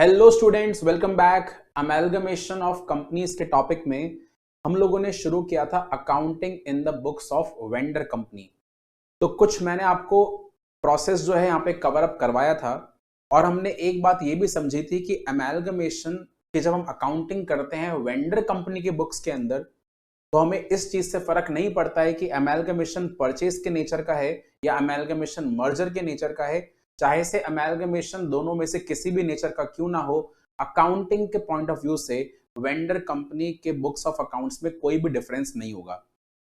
Hello students, welcome back. Amalgamation of companies के topic में हम लोगों ने शुरू किया था accounting in the books of vendor company. तो कुछ मैंने आपको प्रोसेस जो है यहाँ पे कवर अप करवाया था और हमने एक बात ये भी समझी थी कि अमेलगमेशन की जब हम अकाउंटिंग करते हैं वेंडर कंपनी के बुक्स के अंदर, तो हमें इस चीज से फर्क नहीं पड़ता है कि अमेलगमेशन परचेज के नेचर का है या अमेलगमेशन मर्जर के नेचर का है। चाहे से अमेलगमेशन दोनों में से किसी भी नेचर का क्यों ना हो, अकाउंटिंग के पॉइंट ऑफ व्यू से वेंडर कंपनी के बुक्स ऑफ अकाउंट्स में कोई भी डिफरेंस नहीं होगा।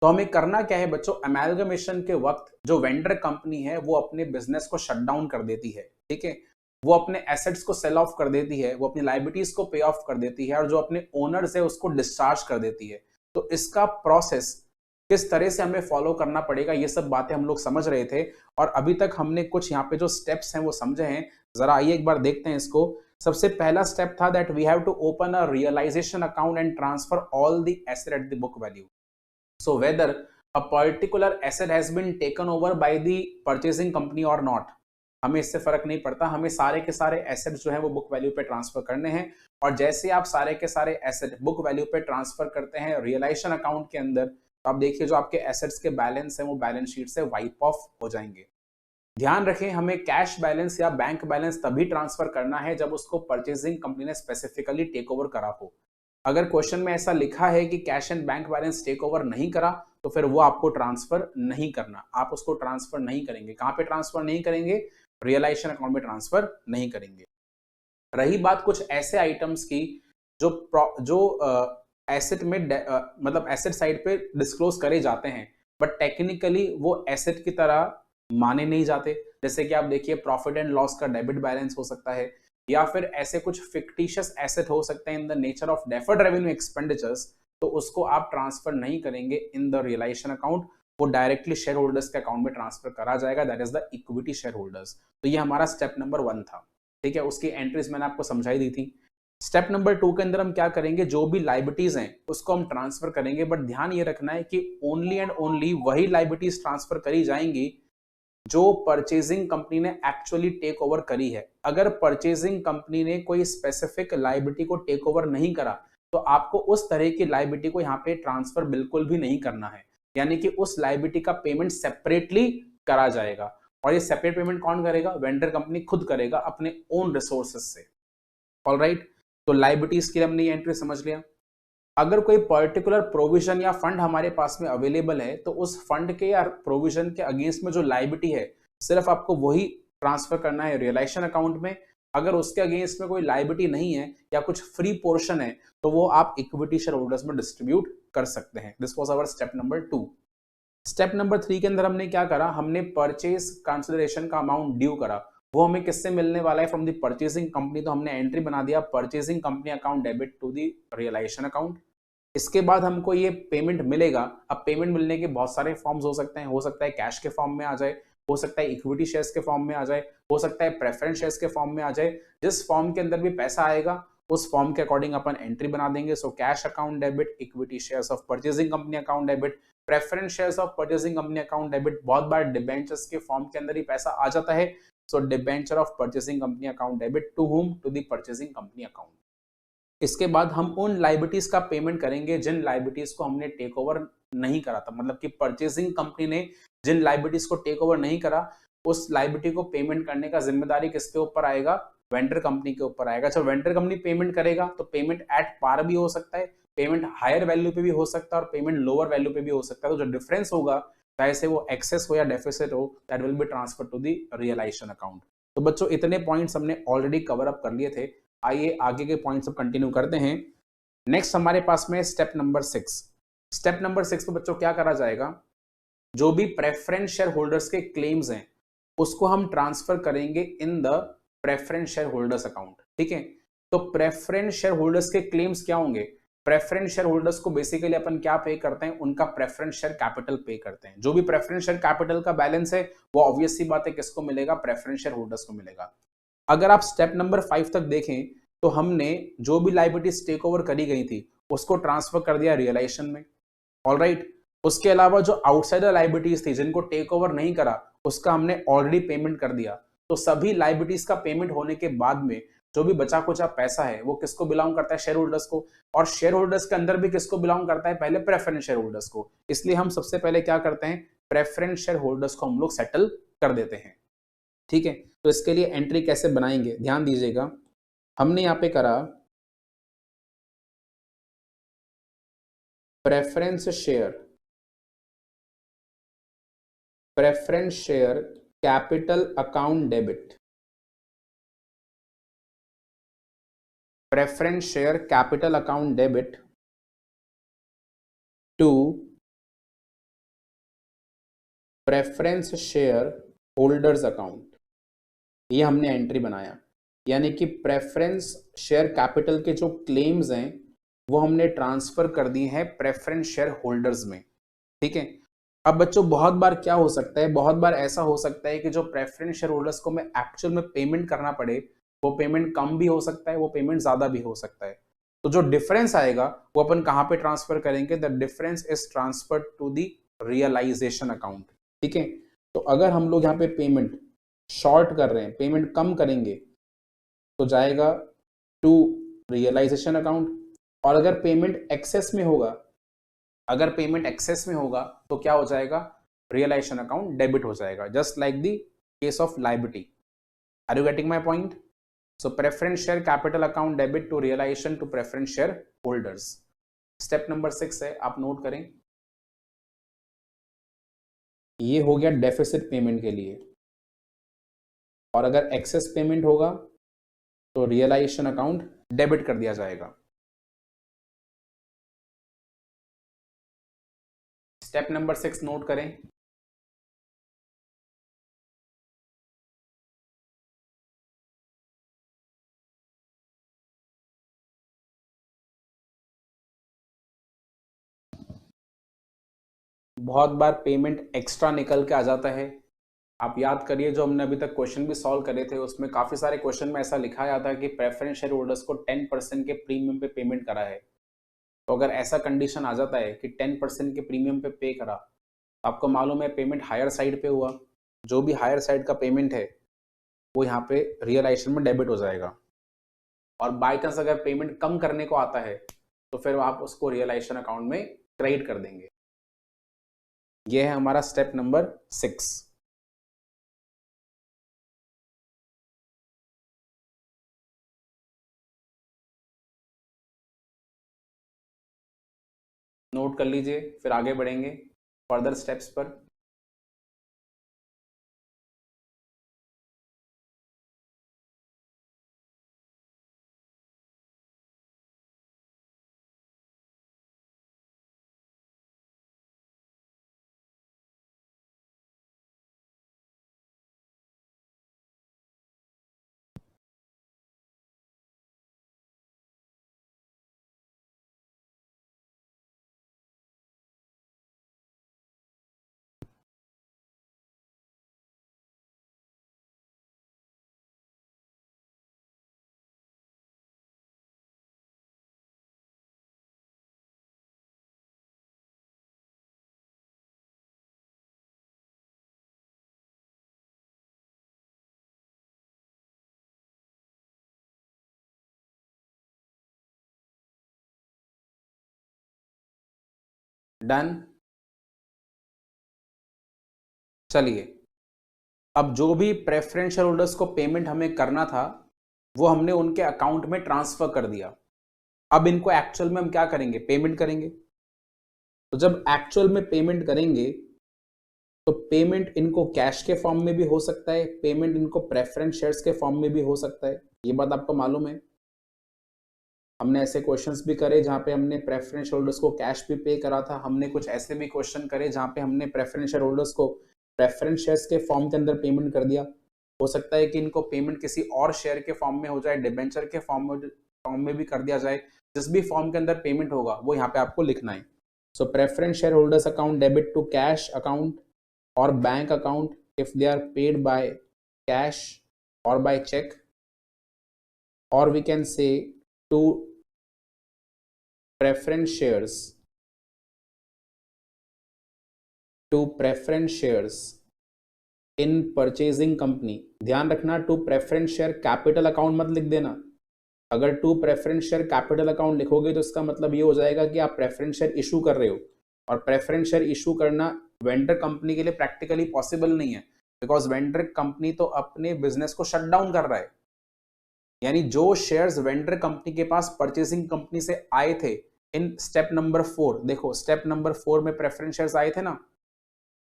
तो हमें करना क्या है बच्चों, अमेलगमेशन के वक्त जो वेंडर कंपनी है वो अपने बिजनेस को शट डाउन कर देती है, ठीक है। वो अपने एसेट्स को सेल ऑफ कर देती है, वो अपनी लाइबिलिटीज को पे ऑफ कर देती है और जो अपने ओनर्स है उसको डिस्चार्ज कर देती है। तो इसका प्रोसेस किस तरह से हमें फॉलो करना पड़ेगा, ये सब बातें हम लोग समझ रहे थे और अभी तक हमने कुछ यहाँ पे जो स्टेप्स हैं वो समझे हैं। जरा आइए एक बार देखते हैं इसको। सबसे पहला स्टेप था that we have to open a realisation account and transfer all the asset at the book value. So whether a particular asset has been taken over by the purchasing company और not, हमें इससे फर्क नहीं पड़ता। हमें सारे के सारे एसेट्स जो है वो बुक वैल्यू पे ट्रांसफर करने हैं और जैसे आप सारे के सारे एसेट बुक वैल्यू पे ट्रांसफर करते हैं रियलाइजेशन अकाउंट के अंदर, तो आप देखिए जो आपके एसेट्स के बैलेंस है वो बैलेंस शीट से वाइप ऑफ हो जाएंगे। ध्यान रखें, हमें कैश बैलेंस या बैंक बैलेंस तभी ट्रांसफर करना है जब उसको परचेजिंग कंपनी ने स्पेसिफिकली टेक ओवर करा हो। अगर क्वेश्चन में ऐसा लिखा है कि cash and bank balance take over नहीं करा, तो फिर वो आपको ट्रांसफर नहीं करना, आप उसको ट्रांसफर नहीं करेंगे। कहां पे ट्रांसफर नहीं करेंगे? रियलाइजेशन अकाउंट में ट्रांसफर नहीं करेंगे। रही बात कुछ ऐसे आइटम्स की जो एसेट में मतलब एसेट साइड पे डिस्क्लोज करे जाते हैं बट टेक्निकली वो एसेट की तरह माने नहीं जाते। जैसे कि आप देखिए प्रॉफिट एंड लॉस का डेबिट बैलेंस हो सकता है या फिर ऐसे कुछ फिक्टिशियस एसेट हो सकते हैं in the nature of deferred revenue expenditures, तो उसको आप ट्रांसफर नहीं करेंगे इन द रियलाइजेशन अकाउंट, वो डायरेक्टली शेयर होल्डर्स के अकाउंट में ट्रांसफर करा जाएगा, that is the equity share holders. तो ये हमारा स्टेप नंबर 1 था, ठीक है। उसकी एंट्रीज मैंने आपको समझाई दी थी। स्टेप नंबर 2 के अंदर हम क्या करेंगे, जो भी लाइबिलिटीज हैं उसको हम ट्रांसफर करेंगे, बट ध्यान ये रखना है कि ओनली एंड ओनली वही लाइबिलिटीज ट्रांसफर करी जाएंगी जो परचेजिंग कंपनी ने एक्चुअली टेक ओवर करी है। अगर परचेजिंग कंपनी ने कोई स्पेसिफिक लाइबिलिटी को टेक ओवर नहीं करा, तो आपको उस तरह की लाइबिलिटी को यहाँ पे ट्रांसफर बिल्कुल भी नहीं करना है, यानी कि उस लाइबिलिटी का पेमेंट सेपरेटली करा जाएगा। और ये सेपरेट पेमेंट कौन करेगा? वेंडर कंपनी खुद करेगा अपने ओन रिसोर्सेज से। ऑलराइट, तो लाइबिलिटीज की हमने ये एंट्री समझ लिया। अगर कोई पर्टिकुलर प्रोविजन या फंड हमारे पास में अवेलेबल है, तो उस फंड के या प्रोविजन के अगेंस्ट में जो लाइबिलिटी है सिर्फ आपको वही ट्रांसफर करना है रियलाइजेशन अकाउंट में। अगर उसके अगेंस्ट में कोई लाइबिलिटी नहीं है या कुछ फ्री पोर्शन है, तो वो आप इक्विटी शेयर होल्डर्स में डिस्ट्रीब्यूट कर सकते हैं। This was our step number 2। Step number 3 के अंदर हमने क्या करा, हमने परचेज कंसिडरेशन का अमाउंट ड्यू करा। वो हमें किससे मिलने वाला है? From the purchasing company. तो हमने एंट्री बना दिया purchasing company account debit to the realisation account. इसके बाद हमको ये पेमेंट मिलेगा। अब पेमेंट मिलने के बहुत सारे फॉर्म्स हो सकते हैं, हो सकता है कैश के फॉर्म में आ जाए, हो सकता है इक्विटी शेयर्स के फॉर्म में आ जाए, हो सकता है प्रेफरेंस शेयर्स के फॉर्म में आ जाए। जिस फॉर्म के अंदर भी पैसा आएगा उस फॉर्म के अकॉर्डिंग अपन एंट्री बना देंगे। So cash account debit, equity shares of purchasing company account debit, preference shares of purchasing company account debit. बहुत बार डिबेंचर्स के फॉर्म के अंदर ही पैसा आ जाता है। So debenture of purchasing company account debit to hmm? To the purchasing company account. इसके बाद हम उन लाइबिलिटीज का पेमेंट करेंगे जिन लाइबिलिटीज को हमने टेक ओवर नहीं करा था, मतलब कि परचेजिंग कंपनी ने जिन लाइबिलिटीज को टेक ओवर नहीं करा, उस लाइबिलिटी को पेमेंट करने का जिम्मेदारी किसके ऊपर आएगा? वेंडर कंपनी के ऊपर आएगा। जब वेंडर कंपनी पेमेंट करेगा तो पेमेंट एट पार भी हो सकता है, पेमेंट हायर वैल्यू पे भी हो सकता है और पेमेंट लोअर वैल्यू पे भी हो सकता है। तो जो डिफरेंस होगा, चाहे से वो एक्सेस हो या डेफिसिट हो, that will be transfer to the realisation account. तो बच्चों इतने पॉइंट्स हमने ऑलरेडी कवर अप कर लिए थे। आइए आगे के पॉइंट्स अब कंटिन्यू करते हैं। नेक्स्ट हमारे पास में स्टेप नंबर 6। स्टेप नंबर 6 पे बच्चों क्या करा जाएगा, जो भी प्रेफरेंस शेयर होल्डर्स के क्लेम्स हैं उसको हम ट्रांसफर करेंगे in the preference share holders account, ठीक है। तो प्रेफरेंस शेयर होल्डर्स के क्लेम्स क्या होंगे? प्रेफरेंस शेयर होल्डर्स को बेसिकली अपन क्या पे करते हैं? उनका प्रेफरेंस शेयर कैपिटल पे करते हैं। जो भी प्रेफरेंस शेयर कैपिटल का बैलेंस है वो ऑब्वियस सी बात है किसको मिलेगा? प्रेफरेंस शेयर होल्डर्स को मिलेगा। अगर आप स्टेप नंबर 5 तक देखें तो हमने जो भी लाइबिलिटीज टेक ओवर करी गई थी उसको ट्रांसफर कर दिया रियलाइजेशन में। ऑलराइट, उसके अलावा जो आउटसाइडर लाइबिलिटीज थी जिनको टेक ओवर नहीं करा उसका हमने ऑलरेडी पेमेंट कर दिया। तो सभी लाइबिलिटीज का पेमेंट होने के बाद में जो भी बचा कुचा पैसा है वो किसको बिलोंग करता है, शेयर होल्डर्स को, और शेयर होल्डर्स के अंदर भी किसको बिलोंग करता है, पहले प्रेफरेंस शेयर होल्डर्स को। इसलिए हम सबसे पहले क्या करते हैं, प्रेफरेंस शेयर होल्डर्स को हम लोग सेटल कर देते हैं। ठीक है, तो इसके लिए एंट्री कैसे बनाएंगे, ध्यान दीजिएगा। हमने यहाँ पे करा preference share capital account debit, preference share capital account debit to preference share holders account, ये हमने एंट्री बनाया। यानी कि प्रेफरेंस शेयर कैपिटल के जो क्लेम्स हैं वो हमने ट्रांसफर कर दिए हैं प्रेफरेंस शेयर होल्डर्स में। ठीक है, अब बच्चों बहुत बार क्या हो सकता है, बहुत बार ऐसा हो सकता है कि जो प्रेफरेंस शेयर होल्डर्स को में एक्चुअल में पेमेंट करना पड़े, वो पेमेंट कम भी हो सकता है, वो पेमेंट ज्यादा भी हो सकता है। तो जो डिफरेंस आएगा वो अपन कहां पे ट्रांसफर करेंगे, the difference is transferred to the realisation account. ठीक है, तो अगर हम लोग यहाँ पे पेमेंट शॉर्ट कर रहे हैं, पेमेंट कम करेंगे, तो जाएगा टू रियलाइजेशन अकाउंट। और अगर पेमेंट एक्सेस में होगा, अगर पेमेंट एक्सेस में होगा तो क्या हो जाएगा, रियलाइजेशन अकाउंट डेबिट हो जाएगा, just like the case of liability. Are you getting my point? So preference share capital account debit to realisation to preference share holders. Step number 6 है, आप नोट करें। ये हो गया डेफिसिट पेमेंट के लिए, और अगर एक्सेस पेमेंट होगा तो रियलाइजेशन अकाउंट डेबिट कर दिया जाएगा। स्टेप नंबर 6 नोट करें। बहुत बार पेमेंट एक्स्ट्रा निकल के आ जाता है। आप याद करिए जो हमने अभी तक क्वेश्चन भी सॉल्व करे थे, उसमें काफी सारे क्वेश्चन में ऐसा लिखा जाता है कि प्रेफरेंस शेयर होल्डर्स को 10% के प्रीमियम पे पेमेंट करा है। तो अगर ऐसा कंडीशन आ जाता है कि 10% के प्रीमियम पे पे करा, आपको मालूम है पेमेंट हायर साइड पे हुआ, जो भी हायर साइड का पेमेंट है वो यहाँ पे रियलाइजेशन में डेबिट हो जाएगा। और बाई चांस अगर पेमेंट कम करने को आता है तो फिर आप उसको रियलाइजेशन अकाउंट में क्रेडिट कर देंगे। ये है हमारा स्टेप नंबर 6। नोट कर लीजिए, फिर आगे बढ़ेंगे फर्दर स्टेप्स पर। डन। चलिए, अब जो भी प्रेफरेंस शेयर होल्डर्स को पेमेंट हमें करना था वो हमने उनके अकाउंट में ट्रांसफर कर दिया। अब इनको एक्चुअल में हम क्या करेंगे, पेमेंट करेंगे। तो जब एक्चुअल में पेमेंट करेंगे तो पेमेंट इनको कैश के फॉर्म में भी हो सकता है, पेमेंट इनको प्रेफरेंस शेयर्स के फॉर्म में भी हो सकता है, ये बात आपको मालूम है। हमने ऐसे क्वेश्चंस भी करे जहां पे हमने प्रेफरेंस होल्डर्स को कैश भी पे करा था, हमने कुछ ऐसे भी क्वेश्चन करे जहां पे हमने प्रेफरेंस शेयर होल्डर्स को प्रेफरेंस शेयर्स के फॉर्म के अंदर पेमेंट कर दिया। हो सकता है कि इनको पेमेंट किसी और शेयर के फॉर्म में हो जाए, डिबेंचर के फॉर्म में भी कर दिया जाए। जिस भी फॉर्म के अंदर पेमेंट होगा वो यहाँ पे आपको लिखना है। So preference share holders account debit to cash account और bank account if they are paid by cash और बाय चेक, और we can say to preference shares in purchasing company, ध्यान रखना to preference share capital account मत लिख देना। अगर to preference share capital account लिखोगे तो इसका मतलब ये हो जाएगा कि आप प्रेफरेंस शेयर इशू कर रहे हो, और प्रेफरेंस शेयर इशू करना वेंडर कंपनी के लिए प्रैक्टिकली पॉसिबल नहीं है, बिकॉज वेंडर कंपनी तो अपने बिजनेस को शट डाउन कर रहा है। यानी जो शेयर्स वेंडर कंपनी के पास परचेसिंग कंपनी से आए थे इन स्टेप नंबर 4, देखो स्टेप नंबर 4 में प्रेफरेंस शेयर्स आए थे ना,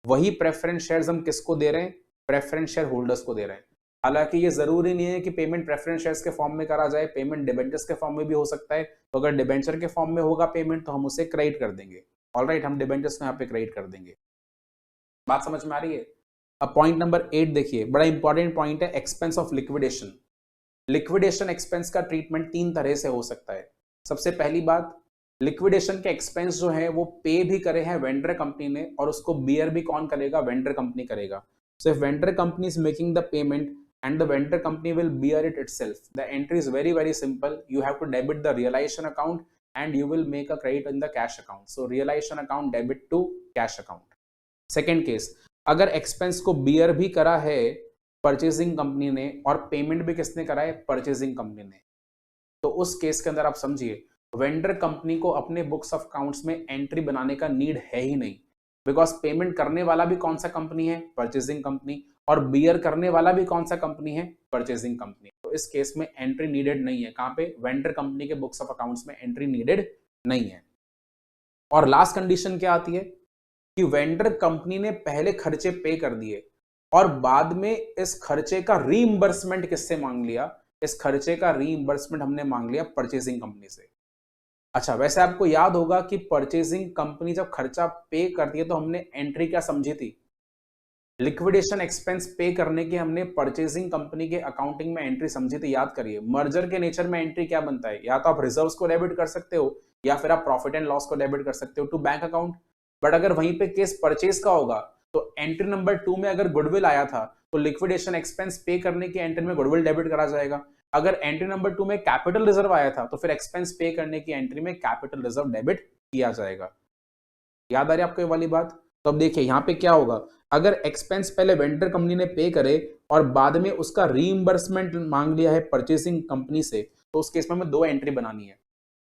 वही प्रेफरेंस शेयर्स हम किसको दे रहे हैं? प्रेफरेंस शेयर होल्डर्स को दे रहे हैं। हालांकि ये जरूरी नहीं है कि पेमेंट प्रेफरेंस शेयर्स के फॉर्म में करा जाए, पेमेंट डिबेंचर्स के फॉर्म में भी हो सकता है। तो अगर डिबेंचर के फॉर्म में होगा पेमेंट तो हम उसे क्रेडिट कर देंगे। ऑलराइट, हम डिबेंचर्स को यहाँ पे क्रेडिट कर देंगे। बात समझ में आ रही है? अब पॉइंट नंबर 8 देखिए, बड़ा इंपॉर्टेंट पॉइंट है, expense of liquidation. Liquidation expense का ट्रीटमेंट 3 तरह से हो सकता है। सबसे पहली बात, लिक्विडेशन के एक्सपेंस जो है वो पे भी करे हैं वेंडर कंपनी ने, और उसको बियर भी कौन करेगा? वेंडर कंपनी करेगा। So if vendor company is making the payment and the vendor company will bear it itself. The entry is very simple. You have to debit the realization account and you will make a credit in the cash account. So realization account debit to cash account. Second case, अगर expense को beer भी करा है purchasing company ने और payment भी किसने करा है? परचेजिंग कंपनी ने, तो उस केस के अंदर आप समझिए वेंडर कंपनी को अपने बुक्स ऑफ अकाउंट्स में एंट्री बनाने का नीड है ही नहीं, बिकॉज पेमेंट करने वाला भी कौन सा कंपनी है? परचेजिंग कंपनी, और बियर करने वाला भी कौन सा कंपनी है? Purchasing company. तो इस केस में एंट्री नीडेड नहीं है। कहां पे? वेंडर कंपनी के बुक्स ऑफ अकाउंट्स में एंट्री नीडेड नहीं है। और लास्ट कंडीशन क्या आती है कि वेंडर कंपनी ने पहले खर्चे पे कर दिए और बाद में इस खर्चे का रीइंबर्समेंट किससे मांग लिया? इस खर्चे का रीइंबर्समेंट हमने मांग लिया परचेजिंग कंपनी से। अच्छा, वैसे आपको याद होगा कि परचेजिंग कंपनी जब खर्चा पे करती है तो हमने एंट्री क्या समझी थी? लिक्विडेशन एक्सपेंस पे करने की हमने परचेजिंग कंपनी के अकाउंटिंग में एंट्री समझी थी। याद करिए, मर्जर के नेचर में एंट्री क्या बनता है? या तो आप रिजर्व्स को डेबिट कर सकते हो या फिर आप प्रॉफिट एंड लॉस को डेबिट कर सकते हो टू बैंक अकाउंट। बट अगर वहीं पे केस परचेज का होगा तो एंट्री नंबर 2 में अगर गुडविल आया था तो लिक्विडेशन एक्सपेंस पे करने की एंट्री में गुडविल डेबिट करा जाएगा। अगर एंट्री नंबर 2 में कैपिटल रिजर्व आया था तो फिर एक्सपेंस पे करने की एंट्री में कैपिटल रिजर्व डेबिट किया जाएगा। याद आ रही है आपको ये वाली बात? तो अब देखिए यहाँ पे क्या होगा, अगर एक्सपेंस पहले वेंडर कंपनी ने पे करे और बाद में उसका रीइंबर्समेंट मांग लिया है परचेसिंग कंपनी से, तो उस केस में हमें 2 एंट्री बनानी है।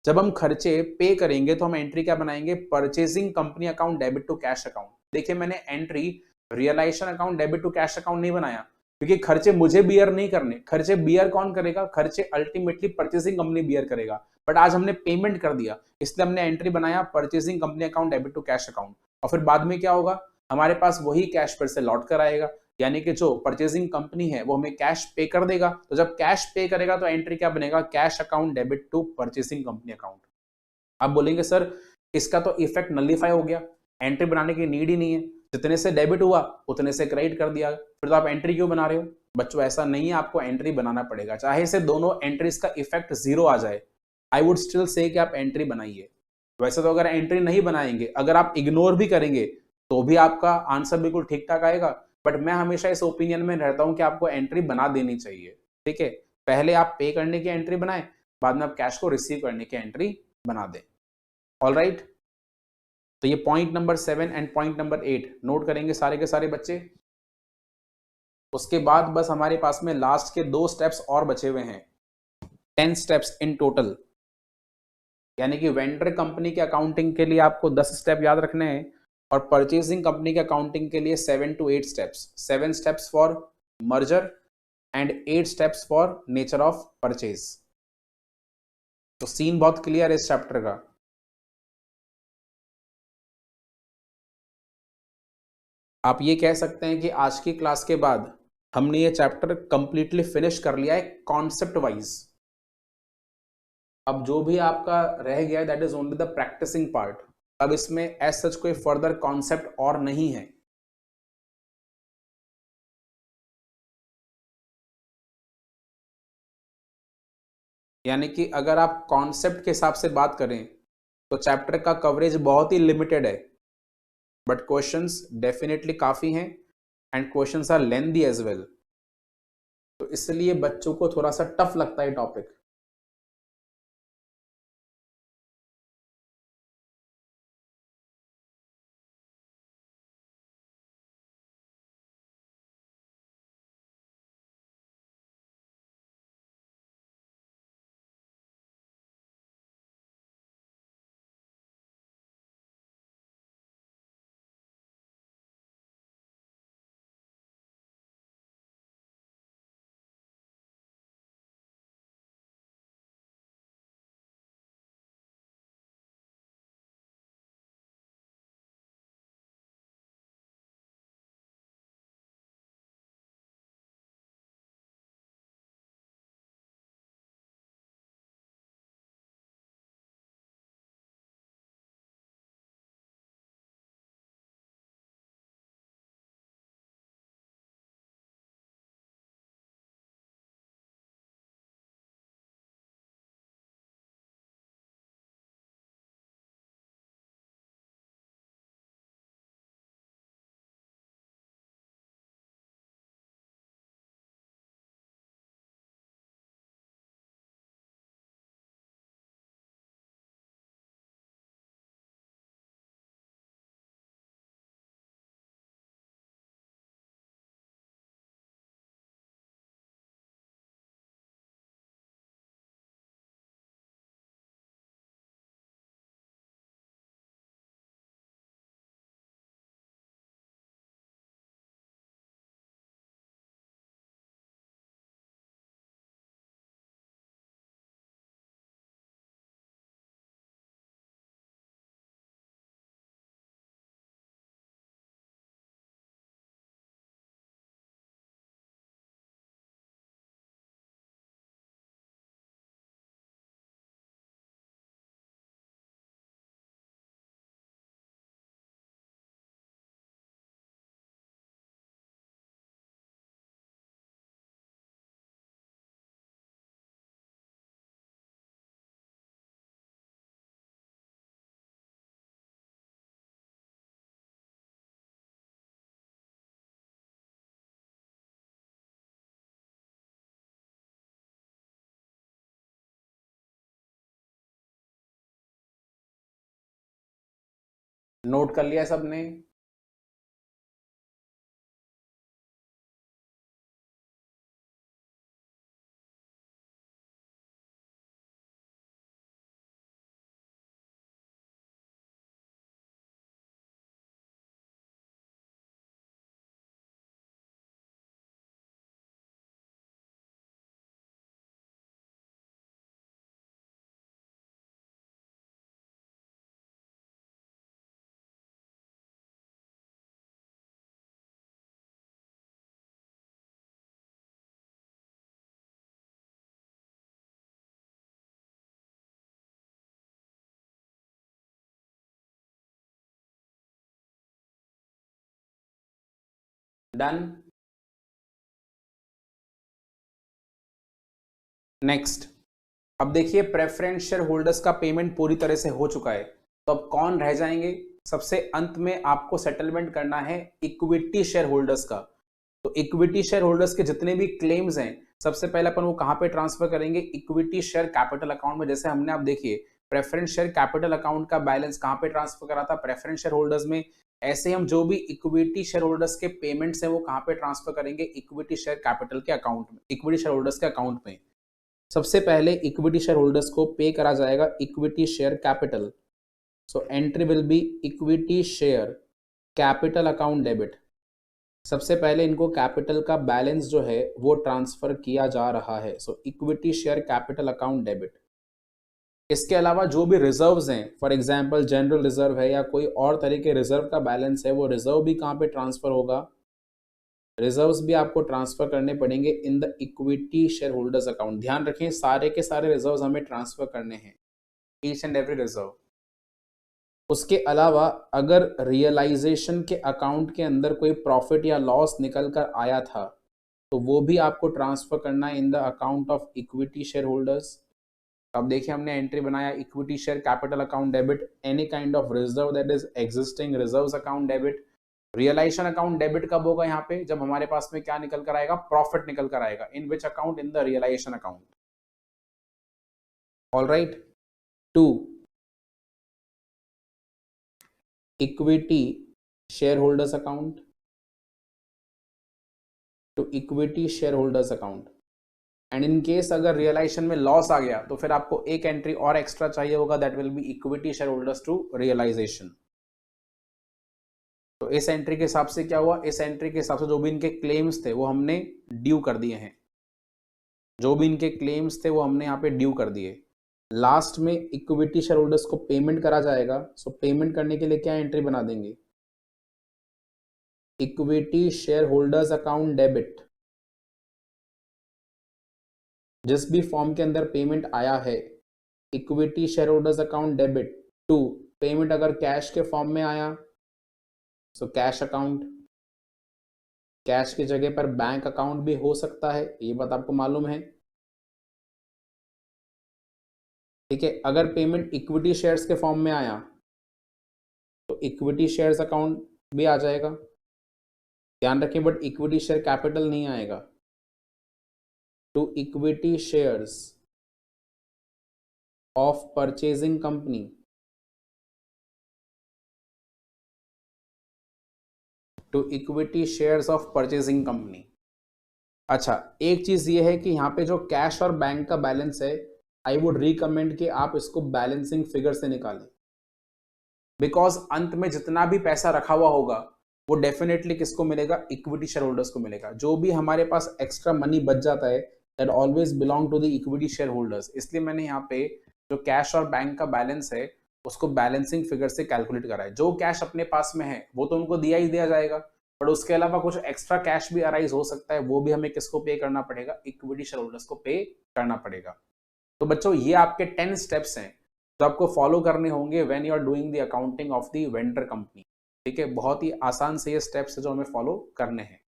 जब हम खर्चे पे करेंगे तो हम एंट्री क्या बनाएंगे? Purchasing company account debit to cash account. देखिए मैंने entry realisation account debit to cash account नहीं बनाया, क्योंकि खर्चे मुझे बियर नहीं करने। खर्चे बियर कौन करेगा? खर्चे अल्टीमेटली परचेसिंग कंपनी बियर करेगा। बट आज हमने पेमेंट कर दिया, इसलिए हमने एंट्री बनाया purchasing company account debit to cash account. और फिर बाद में क्या होगा? हमारे पास वही कैश फिर से लौट कर आएगा, यानी कि जो परचेसिंग कंपनी है वो हमें कैश पे कर देगा। तो जब कैश पे करेगा तो एंट्री क्या बनेगा? Cash account debit to purchasing company account. आप बोलेंगे सर इसका तो इफेक्ट नलिफाई हो गया, एंट्री बनाने की नीड ही नहीं है, जितने से डेबिट हुआ उतने से क्रेडिट कर दिया, फिर तो आप एंट्री क्यों बना रहे हो? बच्चों ऐसा नहीं है, आपको एंट्री बनाना पड़ेगा, चाहे से दोनों एंट्रीज का इफेक्ट 0 आ जाए। आई वुड स्टिल से कि आप एंट्री बनाइए। वैसे तो अगर एंट्री नहीं बनाएंगे, अगर आप इग्नोर भी करेंगे तो भी आपका आंसर बिल्कुल ठीक ठाक आएगा। बट मैं हमेशा इस ओपिनियन में रहता हूं कि आपको एंट्री बना देनी चाहिए। ठीक है, पहले आप पे करने की एंट्री बनाएं, बाद में आप कैश को रिसीव करने की एंट्री बना दें। ऑल राइट, तो ये point number 7 and point number 8 note करेंगे सारे के सारे बच्चे। उसके बाद बस हमारे पास में लास्ट के 2 स्टेप्स और बचे हुए हैं, 10 स्टेप्स इन टोटल। यानी कि वेंडर कंपनी के अकाउंटिंग के लिए आपको 10 स्टेप याद रखने हैं और परचेसिंग कंपनी के अकाउंटिंग के लिए 7 to 8 steps. 7 steps for merger and 8 steps for nature of purchase. तो सीन बहुत क्लियर है इस चैप्टर का। आप ये कह सकते हैं कि आज की क्लास के बाद हमने ये चैप्टर कंप्लीटली फिनिश कर लिया है कॉन्सेप्ट वाइज। अब जो भी आपका रह गया है that is only the practising part. अब इसमें एज सच कोई फर्दर कॉन्सेप्ट और नहीं है। यानी कि अगर आप कॉन्सेप्ट के हिसाब से बात करें तो चैप्टर का कवरेज बहुत ही लिमिटेड है, बट क्वेश्चंस डेफिनेटली काफी हैं and questions are lengthy as well. तो इसलिए बच्चों को थोड़ा सा टफ लगता है टॉपिक। नोट कर लिया सबने? डन। नेक्स्ट, अब देखिए प्रेफरेंस शेयर होल्डर्स का पेमेंट पूरी तरह से हो चुका है, तो अब कौन रह जाएंगे? सबसे अंत में आपको सेटलमेंट करना है इक्विटी शेयर होल्डर्स का। तो इक्विटी शेयर होल्डर्स के जितने भी क्लेम्स हैं, सबसे पहले अपन वो कहां पे ट्रांसफर करेंगे? इक्विटी शेयर कैपिटल अकाउंट में। जैसे हमने, आप देखिए, प्रेफरेंस शेयर कैपिटल अकाउंट का बैलेंस कहां पे ट्रांसफर करा था? प्रेफरेंस शेयर होल्डर्स में। ऐसे ही हम जो भी इक्विटी शेयर होल्डर्स के पेमेंट्स हैं वो कहां पे ट्रांसफर करेंगे? इक्विटी शेयर कैपिटल के अकाउंट में, इक्विटी शेयर होल्डर्स के अकाउंट में। सबसे पहले इक्विटी शेयर होल्डर्स को पे करा जाएगा equity share capital. So entry will be equity share capital account debit. सबसे पहले इनको कैपिटल का बैलेंस जो है वो ट्रांसफर किया जा रहा है। So equity share capital account debit. इसके अलावा जो भी रिजर्व्स हैं, फॉर एग्जांपल जनरल रिजर्व है या कोई और तरह के रिजर्व का बैलेंस है, वो रिजर्व भी कहाँ पे ट्रांसफर होगा? रिजर्व्स भी आपको ट्रांसफर करने पड़ेंगे in the equity share holders account. ध्यान रखें, सारे के सारे रिजर्व्स हमें ट्रांसफर करने हैं, ईच एंड एवरी रिजर्व। उसके अलावा अगर रियलाइजेशन के अकाउंट के अंदर कोई प्रॉफिट या लॉस निकल कर आया था, तो वो भी आपको ट्रांसफर करना है in the account of equity share holders. अब देखिए, हमने एंट्री बनाया equity share capital account debit, any kind of reserve that is existing reserves account debit. Realisation account debit कब होगा? यहाँ पे जब हमारे पास में क्या निकल कर आएगा? प्रॉफिट निकल कर आएगा। In which account? In the realisation account. All right. To, equity share holders account, to equity share holders account. And in case अगर रियलाइजेशन में लॉस आ गया तो फिर आपको एक एंट्री और एक्स्ट्रा चाहिए होगा, that will be equity share holders to realisation. तो इस एंट्री के हिसाब से क्या हुआ? इस एंट्री के हिसाब से जो भी इनके क्लेम्स थे वो हमने ड्यू कर दिए हैं, जो भी इनके क्लेम्स थे वो हमने यहाँ पे ड्यू कर दिए। लास्ट में इक्विटी शेयर होल्डर्स को पेमेंट करा जाएगा। सो पेमेंट करने के लिए क्या एंट्री बना देंगे? Equity share holders account debit. जिस भी फॉर्म के अंदर पेमेंट आया है, equity share holders account debit to, payment अगर कैश के फॉर्म में आया सो कैश अकाउंट। कैश की जगह पर बैंक अकाउंट भी हो सकता है, ये बात आपको मालूम है। ठीक है, अगर पेमेंट इक्विटी शेयर्स के फॉर्म में आया तो इक्विटी शेयर्स अकाउंट भी आ जाएगा। ध्यान रखें, बट इक्विटी शेयर कैपिटल नहीं आएगा। To equity shares of purchasing company, to equity shares of purchasing company. अच्छा, एक चीज ये है कि यहाँ पे जो कैश और बैंक का बैलेंस है, आई वुड रिकमेंड कि आप इसको बैलेंसिंग फिगर से निकालें, बिकॉज अंत में जितना भी पैसा रखा हुआ होगा वो डेफिनेटली किसको मिलेगा? इक्विटी शेयर होल्डर्स को मिलेगा। जो भी हमारे पास एक्स्ट्रा मनी बच जाता है that always belong to the equity share holders. इसलिए मैंने यहाँ पे जो कैश और बैंक का बैलेंस है उसको बैलेंसिंग फिगर से कैलकुलेट करा है। जो कैश अपने पास में है वो तो उनको दिया ही दिया जाएगा, बट उसके अलावा कुछ एक्स्ट्रा कैश भी अराइज हो सकता है, वो भी हमें किसको पे करना पड़ेगा? इक्विटी शेयर होल्डर्स को पे करना पड़ेगा। तो बच्चों, ये आपके 10 स्टेप्स हैं जो आपको फॉलो करने होंगे when you are doing the accounting of the vendor company. ठीक है, बहुत ही आसान से ये स्टेप्स है जो हमें फॉलो करने हैं।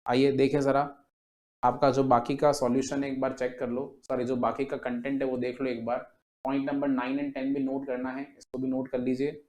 आइए देखें जरा, आपका जो बाकी का सॉल्यूशन है एक बार चेक कर लो, सॉरी जो बाकी का कंटेंट है वो देख लो एक बार। पॉइंट नंबर 9 एंड 10 भी नोट करना है, इसको भी नोट कर लीजिए।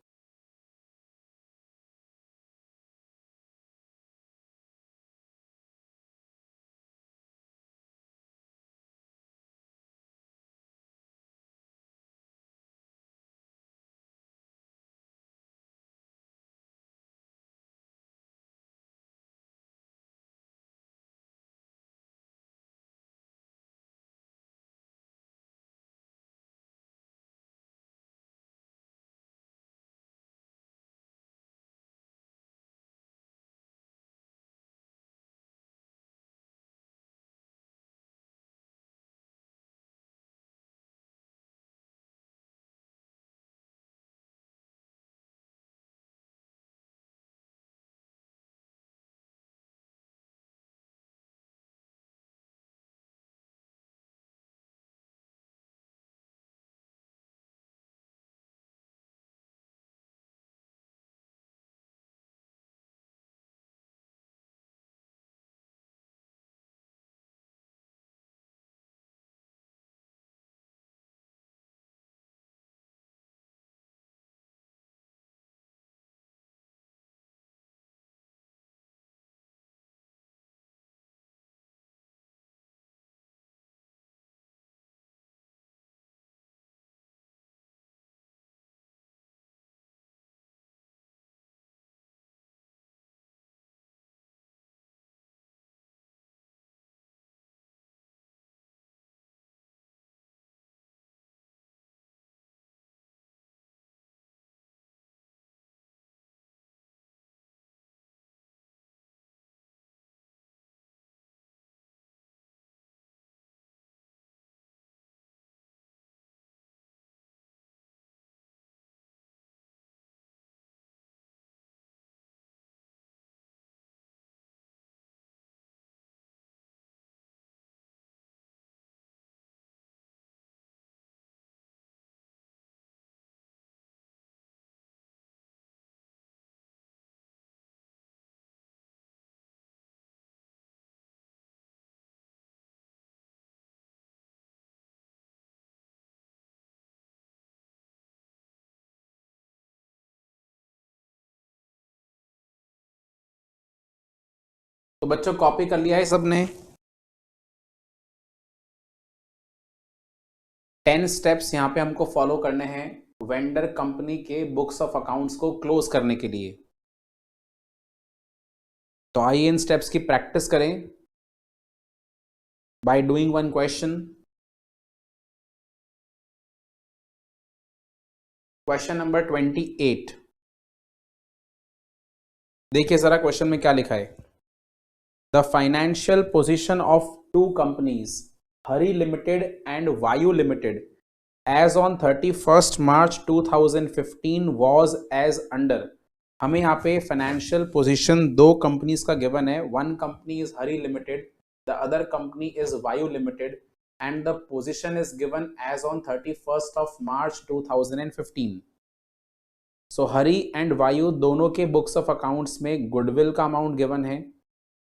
तो बच्चों कॉपी कर लिया है सबने? 10 स्टेप्स यहाँ पे हमको फॉलो करने हैं वेंडर कंपनी के बुक्स ऑफ अकाउंट्स को क्लोज करने के लिए। तो आइए इन स्टेप्स की प्रैक्टिस करें by doing one question. Question number 28। देखिए जरा क्वेश्चन में क्या लिखा है। The financial position of two companies Hari limited and Vayu limited as on 31st March 2015 was as under. हमें यहाँ पे फाइनेंशियल पोजीशन दो कंपनीज का गिवन है। One company is Hari limited, the other company is Vayu limited and the position is given as on 31st March 2015। So Hari and Vayu दोनों के books of accounts में goodwill का अमाउंट गिवन है,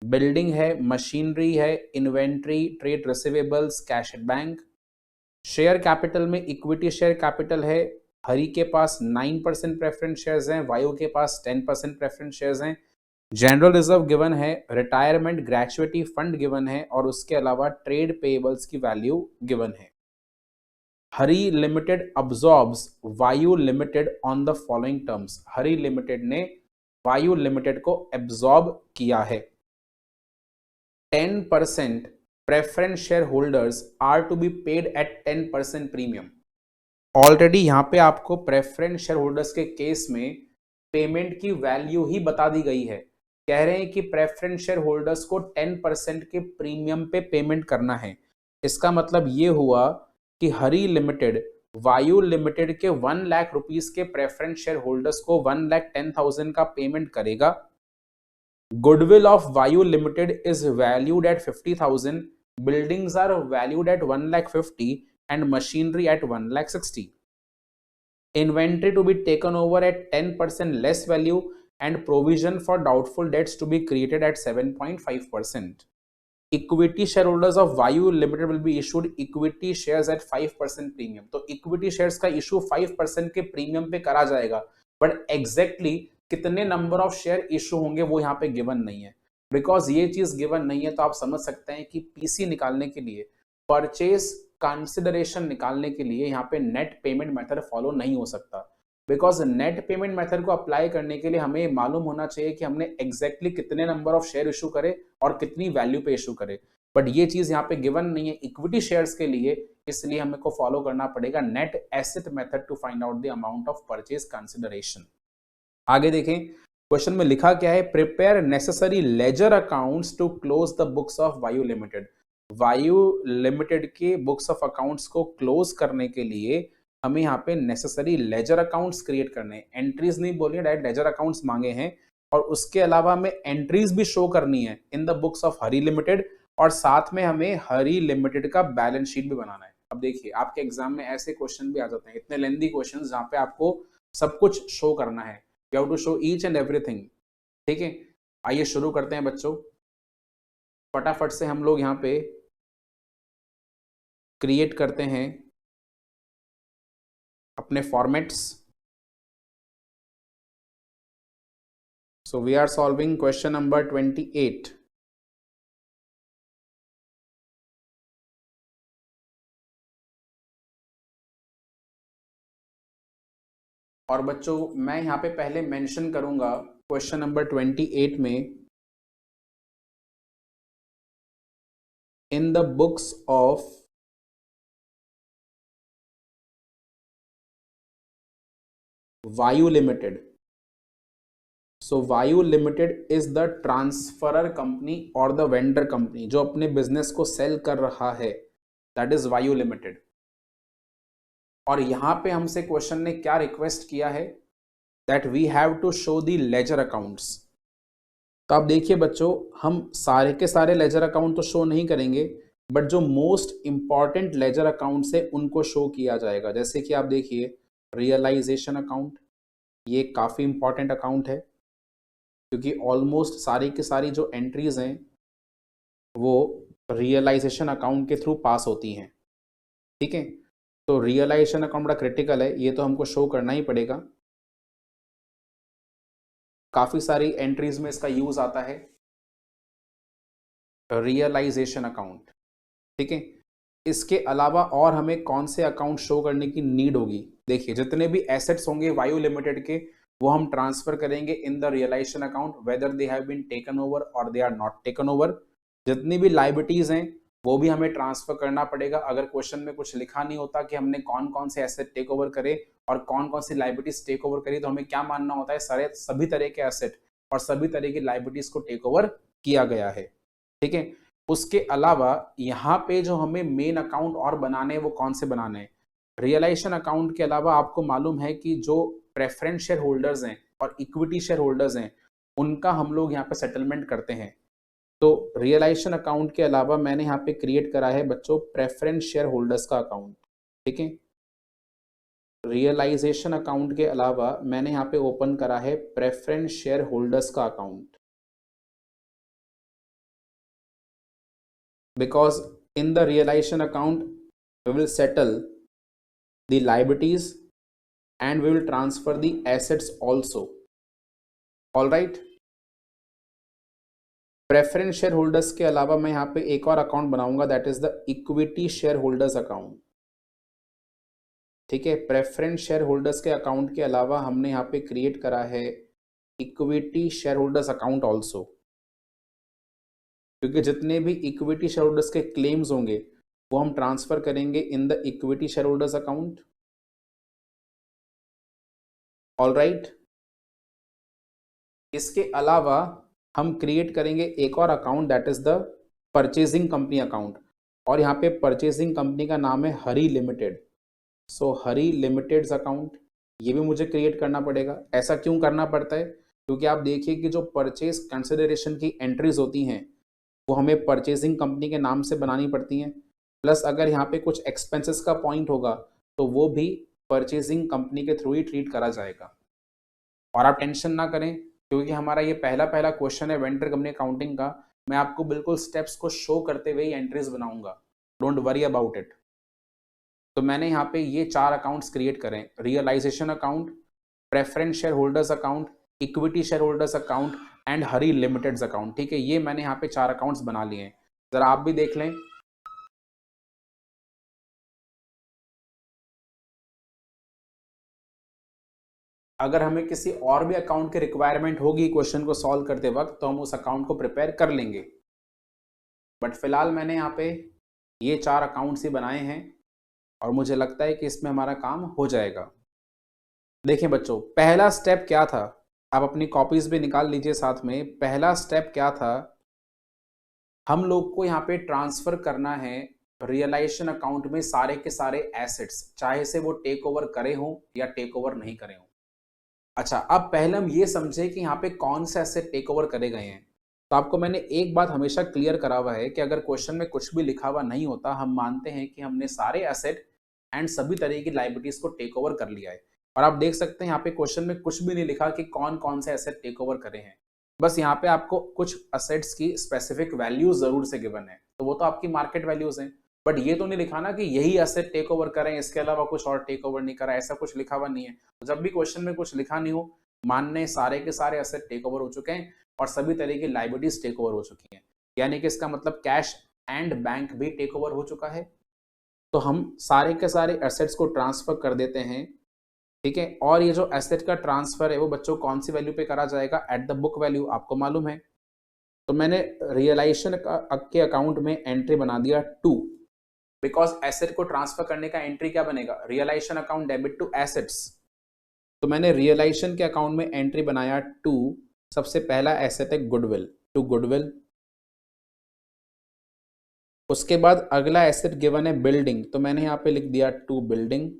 बिल्डिंग है, machinery है, inventory, trade receivables, cash at bank. Share capital में equity share capital है, हरी के पास 9% प्रेफरेंस शेयर्स हैं, वायु के पास 10% प्रेफरेंस शेयर्स हैं। जनरल रिजर्व गिवन है, रिटायरमेंट ग्रेचुइटी फंड गिवन है और उसके अलावा ट्रेड पेएबल्स की वैल्यू गिवन है। Hari limited absorbs Vayu limited on the following terms. Hari limited ने वायु लिमिटेड को एब्सॉर्ब किया है। 10% preference share holders are to be paid at 10% premium. Already यहां पे आपको प्रेफरेंस शेयर होल्डर्स के केस में पेमेंट की वैल्यू ही बता दी गई है। कह रहे हैं कि प्रेफरेंस शेयर होल्डर्स को 10% के प्रीमियम पे पेमेंट करना है। इसका मतलब ये हुआ कि हरी लिमिटेड वायु लिमिटेड के 1 लाख रुपीस के प्रेफरेंस शेयर होल्डर्स को 1,10,000 का पेमेंट करेगा। Goodwill of Vayu Limited is valued at 50,000. Buildings are valued at 1,50,000 and machinery at 1,60,000. Inventory to be taken over at 10% less value and provision for doubtful debts to be created at 7.5%. Equity shareholders of Vayu Limited will be issued equity shares at 5% premium. तो equity shares का issue 5% के premium पे करा जाएगा, but exactly कितने number of share issue होंगे वो यहाँ पे गिवन नहीं है। बिकॉज ये चीज गिवन नहीं है तो आप समझ सकते हैं कि पीसी निकालने के लिए, परचेज कंसिडरेशन निकालने के लिए यहाँ पे नेट पेमेंट मेथड फॉलो नहीं हो सकता। बिकॉज नेट पेमेंट मेथड को अप्लाई करने के लिए हमें मालूम होना चाहिए कि हमने एग्जैक्टली कितने नंबर ऑफ शेयर इशू करे और कितनी वैल्यू पे इशू करे, बट ये चीज यहाँ पे गिवन नहीं है इक्विटी शेयर्स के लिए, इसलिए हमें को फॉलो करना पड़ेगा net asset method to find out the amount of purchase consideration. आगे देखें क्वेश्चन में लिखा क्या है। Prepare necessary ledger accounts to close the books of Vayu limited. Vayu limited के बुक्स ऑफ अकाउंट्स को क्लोज करने के लिए हमें यहाँ पे नेसेसरी लेजर अकाउंट्स क्रिएट करने हैं। एंट्रीज नहीं बोलिए, डायरेक्ट लेजर अकाउंट्स मांगे हैं और उसके अलावा हमें एंट्रीज भी शो करनी है in the books of Hari limited और साथ में हमें हरी लिमिटेड का बैलेंस शीट भी बनाना है। अब देखिए आपके एग्जाम में ऐसे क्वेश्चन भी आ जाते हैं, इतने लेंथी क्वेश्चन जहाँ पे आपको सब कुछ शो करना है। You have to show each and everything। ठीक है, आइए शुरू करते हैं बच्चों। फटाफट से हम लोग यहाँ पे क्रिएट करते हैं अपने formats. So we are solving question number 28। और बच्चों मैं यहाँ पे पहले मेंशन करूंगा क्वेश्चन नंबर 28 में, in the books of Vayu limited. सो वायु limited is the transferor company और द वेंडर कंपनी जो अपने बिजनेस को सेल कर रहा है, दैट इज वायु लिमिटेड। और यहां पे हमसे क्वेश्चन ने क्या रिक्वेस्ट किया है, that we have to show the ledger accounts. तो आप देखिए बच्चों हम सारे के सारे लेजर अकाउंट तो शो नहीं करेंगे, बट जो मोस्ट इंपॉर्टेंट लेजर अकाउंट्स है उनको शो किया जाएगा। जैसे कि आप देखिए रियलाइजेशन अकाउंट, ये काफ़ी इंपॉर्टेंट अकाउंट है क्योंकि ऑलमोस्ट सारी की सारी जो एंट्रीज हैं वो रियलाइजेशन अकाउंट के थ्रू पास होती हैं। ठीक है, तो रियलाइजेशन अकाउंट बड़ा क्रिटिकल है, ये तो हमको शो करना ही पड़ेगा। काफ़ी सारी एंट्रीज में इसका यूज़ आता है। रियलाइजेशन अकाउंट, ठीक है। इसके अलावा और हमें कौन से अकाउंट शो करने की नीड होगी? देखिए, जितने भी एसेट्स होंगे वायु लिमिटेड के, वो हम ट्रांसफर करेंगे in the realisation account, whether they have been taken over or they are not taken over. जितनी भी लाइबिलिटीज हैं वो भी हमें ट्रांसफर करना पड़ेगा। अगर क्वेश्चन में कुछ लिखा नहीं होता कि हमने कौन कौन से एसेट टेक ओवर करे और कौन कौन सी लाइबिलिटीज टेक ओवर करी, तो हमें क्या मानना होता है? सारे सभी तरह के एसेट और सभी तरह की लाइबिलिटीज को टेक ओवर किया गया है, ठीक है। उसके अलावा यहाँ पे जो हमें मेन अकाउंट और बनाने हैं वो कौन से बनाने हैं? रियलाइजेशन अकाउंट के अलावा आपको मालूम है कि जो प्रेफरेंस शेयर होल्डर्स हैं और इक्विटी शेयर होल्डर्स हैं, उनका हम लोग यहाँ पे सेटलमेंट करते हैं। तो रियलाइजेशन अकाउंट के अलावा मैंने यहाँ पे क्रिएट करा है बच्चों प्रेफरेंस शेयर होल्डर्स का अकाउंट, ठीक है। रियलाइजेशन अकाउंट के अलावा मैंने यहाँ पे ओपन करा है प्रेफरेंस शेयर होल्डर्स का account, because in the realization account we will settle the liabilities and we will transfer the assets also. All right, preference share holders के अलावा मैं यहाँ पे एक और अकाउंट बनाऊंगा, that is the equity share holders account, ठीक है। प्रेफरेंस शेयर होल्डर्स के अकाउंट के अलावा हमने यहाँ पे क्रिएट करा है equity share holders account also, क्योंकि जितने भी इक्विटी शेयर होल्डर्स के क्लेम्स होंगे वो हम ट्रांसफर करेंगे in the equity share holders account. All right, इसके अलावा हम क्रिएट करेंगे एक और account, that is the purchasing company account, और यहाँ पे परचेजिंग कंपनी का नाम है हरी लिमिटेड। सो हरी लिमिटेड अकाउंट ये भी मुझे क्रिएट करना पड़ेगा। ऐसा क्यों करना पड़ता है? क्योंकि आप देखिए कि जो परचेज कंसिडरेशन की एंट्रीज होती हैं वो हमें परचेजिंग कंपनी के नाम से बनानी पड़ती हैं, प्लस अगर यहाँ पे कुछ एक्सपेंसेस का पॉइंट होगा तो वो भी परचेजिंग कंपनी के थ्रू ही ट्रीट करा जाएगा। और आप टेंशन ना करें, क्योंकि हमारा ये पहला क्वेश्चन है वेंडर कंपनी अकाउंटिंग का। मैं आपको बिल्कुल स्टेप्स को शो करते हुए ही एंट्रीज बनाऊंगा, डोंट वरी अबाउट इट। तो मैंने यहाँ पे ये 4 अकाउंट्स क्रिएट करें, realisation account, preference share holders account, equity share holders account and Hari limited account, ठीक है। ये मैंने यहाँ पे 4 अकाउंट्स बना लिए हैं, जरा आप भी देख लें। अगर हमें किसी और भी अकाउंट की रिक्वायरमेंट होगी क्वेश्चन को सॉल्व करते वक्त, तो हम उस अकाउंट को प्रिपेयर कर लेंगे। बट फिलहाल मैंने यहाँ पे ये 4 अकाउंट्स ही बनाए हैं और मुझे लगता है कि इसमें हमारा काम हो जाएगा। देखिए बच्चों, पहला स्टेप क्या था? आप अपनी कॉपीज भी निकाल लीजिए साथ में। पहला स्टेप क्या था? हम लोग को यहाँ पे ट्रांसफर करना है रियलाइजेशन अकाउंट में सारे के सारे एसेट्स, चाहे से वो टेक ओवर करे हो या टेक ओवर नहीं करे हो। अच्छा, अब पहले हम ये समझे कि यहाँ पे कौन से एसेट टेक ओवर करे गए हैं। तो आपको मैंने एक बात हमेशा क्लियर करा हुआ है कि अगर क्वेश्चन में कुछ भी लिखा हुआ नहीं होता, हम मानते हैं कि हमने सारे एसेट एंड सभी तरह की लाइबिलिटीज को टेक ओवर कर लिया है। और आप देख सकते हैं यहाँ पे क्वेश्चन में कुछ भी नहीं लिखा कि कौन कौन से एसेट टेक ओवर करे हैं। बस यहाँ पे आपको कुछ एसेट्स की स्पेसिफिक वैल्यूज जरूर से गिवन है, तो वो तो आपकी मार्केट वैल्यूज हैं। बट ये तो नहीं लिखा ना कि यही एसेट टेक ओवर करें, इसके अलावा कुछ और टेक ओवर नहीं करा, ऐसा कुछ लिखा हुआ नहीं है। तो जब भी क्वेश्चन में कुछ लिखा नहीं हो, मानने सारे के सारे एसेट टेक ओवर हो चुके हैं और सभी तरह की लाइबिलिटीज टेक ओवर हो चुकी हैं, यानी कि इसका मतलब कैश एंड बैंक भी टेक ओवर हो चुका है। तो हम सारे के सारे एसेट्स को ट्रांसफर कर देते हैं, ठीक है। और ये जो एसेट का ट्रांसफर है वो बच्चों कौन सी वैल्यू पे करा जाएगा? एट द बुक वैल्यू, आपको मालूम है। तो मैंने रियलाइजेशन के अकाउंट में एंट्री बना दिया 2, बिकॉज एसेट को ट्रांसफर करने का एंट्री क्या बनेगा? Realisation account debit to assets. तो मैंने रियलाइजेशन के अकाउंट में एंट्री बनाया 2। सबसे पहला एसेट है गुडविल, टू गुडविल। उसके बाद अगला एसेट गिवन है बिल्डिंग, तो मैंने यहाँ पे लिख दिया 2 बिल्डिंग।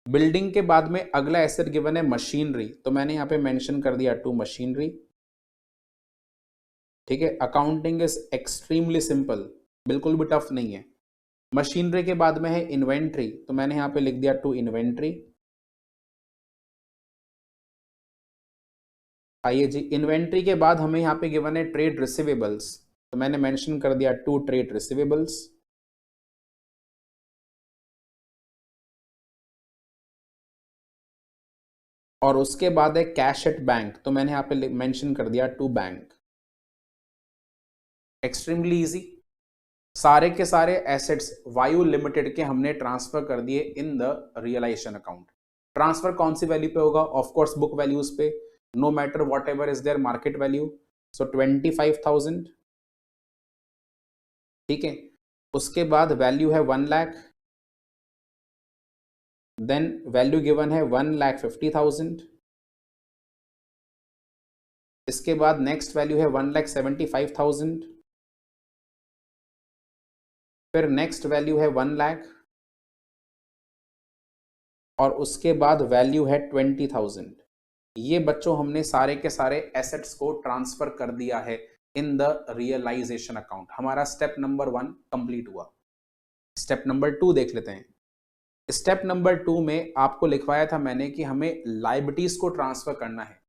बिल्डिंग के बाद में अगला एसेट गिवन है मशीनरी, तो मैंने यहाँ पे मेंशन कर दिया 2 मशीनरी, ठीक है। अकाउंटिंग इज एक्सट्रीमली सिंपल, बिल्कुल भी टफ नहीं है। मशीनरी के बाद में है इन्वेंट्री, तो मैंने यहाँ पे लिख दिया 2 इन्वेंट्री। आइए जी, इन्वेंट्री के बाद हमें यहाँ पे गिवन है ट्रेड रिसीवेबल्स, तो मैंने मेंशन कर दिया 2 ट्रेड रिसीवेबल्स। और उसके बाद है कैश एट बैंक, तो मैंने यहाँ पे मेंशन कर दिया 2 बैंक। Extremely easy. सारे के सारे एसेट्स वायु लिमिटेड के हमने ट्रांसफर कर दिए in the realisation account. Transfer कौन सी वैल्यू पे होगा? ऑफ कोर्स बुक वैल्यूज पे, no matter whatever is their market value. So 25,000, ठीक है। उसके बाद वैल्यू है 1 लाख, देन वैल्यू गिवन है 1,50,000। इसके बाद नेक्स्ट वैल्यू है 1,75,000। फिर नेक्स्ट वैल्यू है 1 लाख और उसके बाद वैल्यू है 20,000। ये बच्चों हमने सारे के सारे एसेट्स को ट्रांसफर कर दिया है इन द रियलाइजेशन अकाउंट। हमारा स्टेप नंबर 1 कंप्लीट हुआ। स्टेप नंबर 2 देख लेते हैं। स्टेप नंबर 2 में आपको लिखवाया था मैंने कि हमें लायबिलिटीज को ट्रांसफर करना है,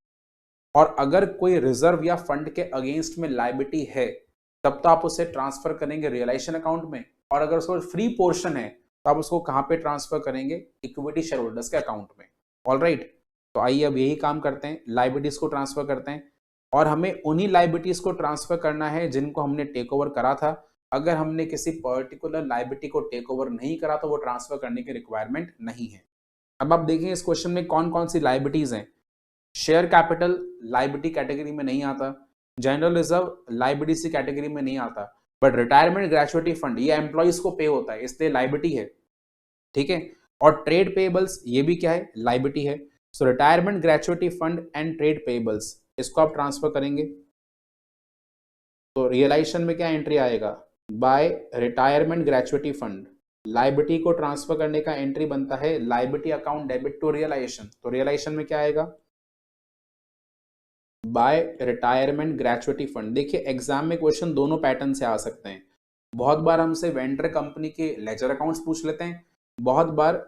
और अगर कोई रिजर्व या फंड के अगेंस्ट में लायबिलिटी है तब तो आप उसे ट्रांसफर करेंगे रियलाइजेशन अकाउंट में, और अगर उसको फ्री पोर्शन है तो आप उसको कहां पे ट्रांसफर करेंगे? इक्विटी शेयर होल्डर्स के अकाउंट में। ऑलराइट, तो आइए अब यही काम करते हैं, लायबिलिटीज को ट्रांसफर करते हैं। और हमें उन्हीं लायबिलिटीज को ट्रांसफर करना है जिनको हमने टेक ओवर करा था। अगर हमने किसी पर्टिकुलर लायबिलिटी को टेक ओवर नहीं करा तो वो ट्रांसफर करने की रिक्वायरमेंट नहीं है। अब आप देखें इस क्वेश्चन में कौन कौन सी लायबिलिटीज हैं। शेयर कैपिटल लायबिलिटी कैटेगरी में नहीं आता, जनरल रिजर्व लायबिलिटी कैटेगरी में नहीं आता, बट रिटायरमेंट ग्रेचुइटी फंड ये एम्प्लॉइज को पे होता है इसलिए लायबिलिटी है, ठीक है। और ट्रेड पेएबल्स ये भी क्या है? लायबिलिटी है। So retirement gratuity fund and trade payables इसको आप ट्रांसफर करेंगे तो रियलाइजेशन में क्या एंट्री आएगा? By retirement gratuity fund. Liability को ट्रांसफर करने का एंट्री बनता है liability account debit to realisation. तो रियलाइजेशन में क्या आएगा? By retirement gratuity fund. देखिए एग्जाम में क्वेश्चन दोनों पैटर्न से आ सकते हैं। बहुत बार हमसे वेंडर कंपनी के लेजर अकाउंट्स पूछ लेते हैं, बहुत बार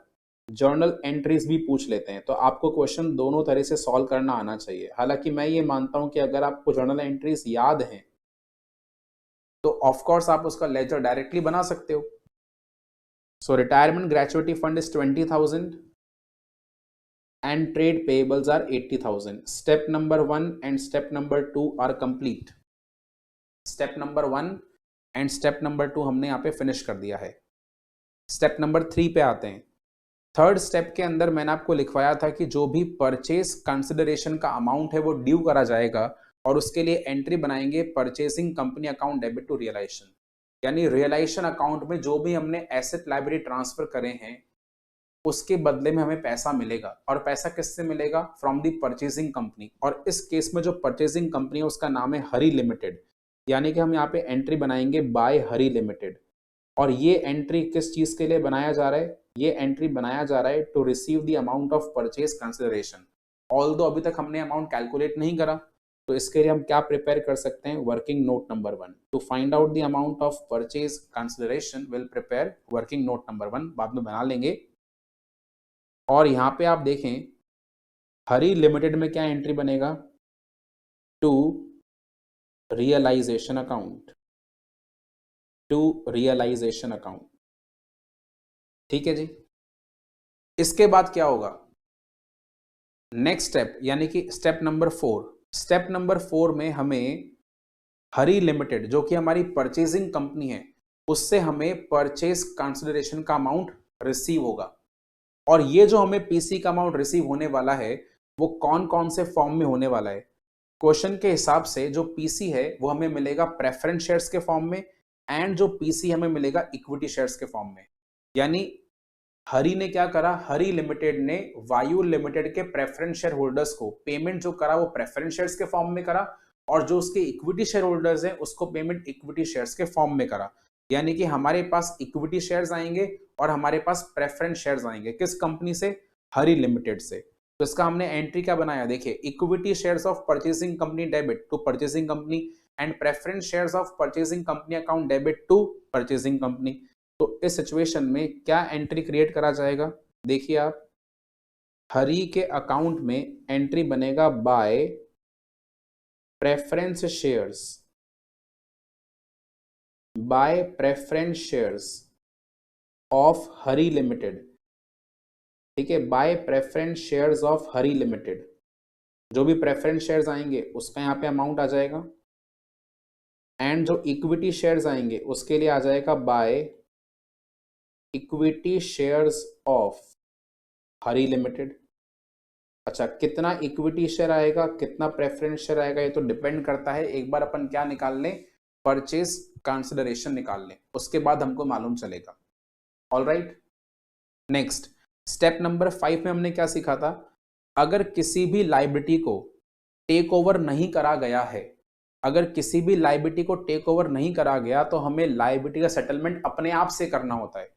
जर्नल एंट्रीज भी पूछ लेते हैं। तो आपको क्वेश्चन दोनों तरह से सॉल्व करना आना चाहिए। हालांकि मैं ये मानता हूं कि अगर आपको जर्नल एंट्रीज याद हैं तो ऑफ कोर्स आप उसका लेजर डायरेक्टली बना सकते हो। So retirement gratuity fund is 20,000 and trade payables are 80,000. Step number 1 and step number 2 are complete. Step number 1 and step number 2 हमने यहाँ पे फिनिश कर दिया है। स्टेप नंबर 3 पे आते हैं। थर्ड स्टेप के अंदर मैंने आपको लिखवाया था कि जो भी परचेज कंसिडरेशन का अमाउंट है वो ड्यू करा जाएगा और उसके लिए एंट्री बनाएंगे purchasing company account debit to realisation. यानी रियलाइजेशन अकाउंट में जो भी हमने एसेट लायबिलिटी ट्रांसफर करे हैं उसके बदले में हमें पैसा मिलेगा, और पैसा किससे मिलेगा? From the purchasing company. और इस केस में जो परचेसिंग कंपनी है उसका नाम है हरी लिमिटेड। यानी कि हम यहाँ पे एंट्री बनाएंगे बाय हरी लिमिटेड। और ये एंट्री किस चीज के लिए बनाया जा रहा है? ये एंट्री बनाया जा रहा है to receive the amount of purchase consideration. Although अभी तक हमने अमाउंट कैलकुलेट नहीं करा, तो इसके लिए हम क्या प्रिपेयर कर सकते हैं? Working note number 1 to find out the amount of purchase consideration. Will prepare working note number 1, बाद में बना लेंगे। और यहां पे आप देखें हरी लिमिटेड में क्या एंट्री बनेगा? To realisation account, to realisation account, ठीक है जी। इसके बाद क्या होगा? नेक्स्ट स्टेप यानी कि स्टेप नंबर 4। स्टेप नंबर 4 में हमें हरी लिमिटेड जो कि हमारी परचेजिंग कंपनी है उससे हमें परचेज कंसिडरेशन का अमाउंट रिसीव होगा। और ये जो हमें पीसी का अमाउंट रिसीव होने वाला है वो कौन कौन से फॉर्म में होने वाला है? क्वेश्चन के हिसाब से जो पीसी है वो हमें मिलेगा प्रेफरेंस शेयर्स के फॉर्म में, एंड जो पीसी हमें मिलेगा इक्विटी शेयर्स के फॉर्म में। यानी हरी ने क्या करा? हरी लिमिटेड ने वायु लिमिटेड के प्रेफरेंस शेयर होल्डर्स को पेमेंट जो करा वो प्रेफरेंस शेयर्स के फॉर्म में करा, और जो उसके इक्विटी शेयर होल्डर्स हैं उसको पेमेंट इक्विटी शेयर्स के फॉर्म में करा। यानी कि हमारे पास इक्विटी शेयर्स आएंगे और हमारे पास प्रेफरेंस शेयर्स आएंगे। किस कंपनी से? हरी लिमिटेड से। तो इसका हमने एंट्री क्या बनाया? देखिए, equity shares of purchasing company debit to purchasing company and preference shares of purchasing company account debit to purchasing company. तो इस सिचुएशन में क्या एंट्री क्रिएट करा जाएगा? देखिए आप, हरी के अकाउंट में एंट्री बनेगा bye preference shares, bye preference shares of Hari limited, ठीक है, bye preference shares of Hari limited. जो भी प्रेफरेंस शेयर्स आएंगे उसका यहाँ पे अमाउंट आ जाएगा एंड जो इक्विटी शेयर्स आएंगे उसके लिए आ जाएगा by equity shares of Hari limited. अच्छा, कितना इक्विटी शेयर आएगा, कितना प्रेफरेंस शेयर आएगा, ये तो डिपेंड करता है। एक बार अपन क्या निकाल लें, परचेज कंसिडरेशन निकाल लें, उसके बाद हमको मालूम चलेगा। All right, next step number 5 में हमने क्या सीखा था, अगर किसी भी लाइबिलिटी को टेक ओवर नहीं करा गया है, अगर किसी भी लाइबिलिटी को टेक ओवर नहीं करा गया तो हमें लाइबिलिटी का सेटलमेंट अपने आप से करना होता है।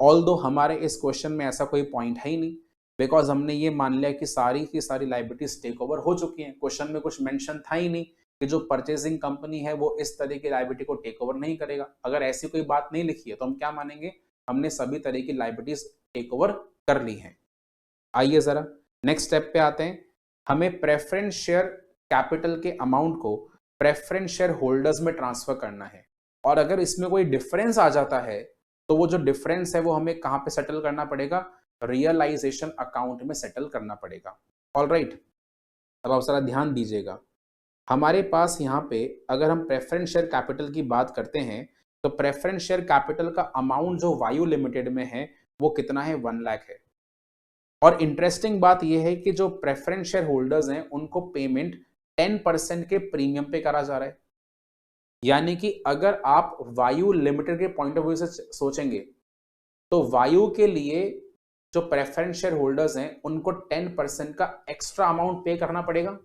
ऑल्दो हमारे इस क्वेश्चन में ऐसा कोई पॉइंट है ही नहीं, बिकॉज हमने ये मान लिया कि सारी की सारी लाइबिलिटीज टेक ओवर हो चुकी हैं। क्वेश्चन में कुछ मेंशन था ही नहीं कि जो परचेजिंग कंपनी है वो इस तरह की लाइबिलिटी को टेक ओवर नहीं करेगा। अगर ऐसी कोई बात नहीं लिखी है तो हम क्या मानेंगे, हमने सभी तरह की लाइबिलिटीज टेक ओवर कर ली है। आइए जरा नेक्स्ट स्टेप पे आते हैं। हमें प्रेफरेंस शेयर कैपिटल के अमाउंट को प्रेफरेंस शेयर होल्डर्स में ट्रांसफर करना है, और अगर इसमें कोई डिफरेंस आ जाता है तो वो जो डिफरेंस है वो हमें कहां पे सेटल करना पड़ेगा, रियलाइजेशन अकाउंट में सेटल करना पड़ेगा। ऑल राइट, अब आप जरा ध्यान दीजिएगा। हमारे पास यहाँ पे अगर हम प्रेफरेंस शेयर कैपिटल की बात करते हैं तो प्रेफरेंस शेयर कैपिटल का अमाउंट जो वायु लिमिटेड में है वो कितना है, 1 लाख है। और इंटरेस्टिंग बात यह है कि जो प्रेफरेंस शेयर होल्डर्स हैं उनको पेमेंट 10% के प्रीमियम पे करा जा रहा है। यानी कि अगर आप वायु लिमिटेड के पॉइंट ऑफ व्यू से सोचेंगे तो वायु के लिए जो प्रेफरेंस शेयर होल्डर्स हैं उनको 10% का एक्स्ट्रा अमाउंट पे करना पड़ेगा।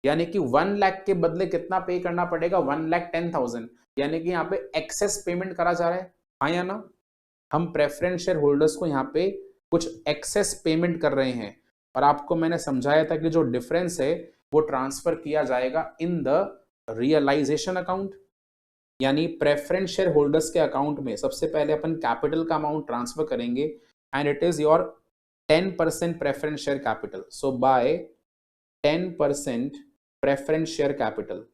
यानी कि 1 लाख के बदले कितना पे करना पड़ेगा, 1,10,000। यानी कि यहाँ पे एक्सेस पेमेंट करा जा रहा है, हाँ या ना। हम प्रेफरेंस शेयर होल्डर्स को यहाँ पे कुछ एक्सेस पेमेंट कर रहे हैं, और आपको मैंने समझाया था कि जो डिफरेंस है वो ट्रांसफर किया जाएगा इन द रियलाइजेशन अकाउंट। यानी प्रेफरेंस शेयर होल्डर्स के अकाउंट में सबसे पहले अपन कैपिटल का अमाउंट ट्रांसफर करेंगे, and it is your 10% preference share capital. So by 10% preference share capital,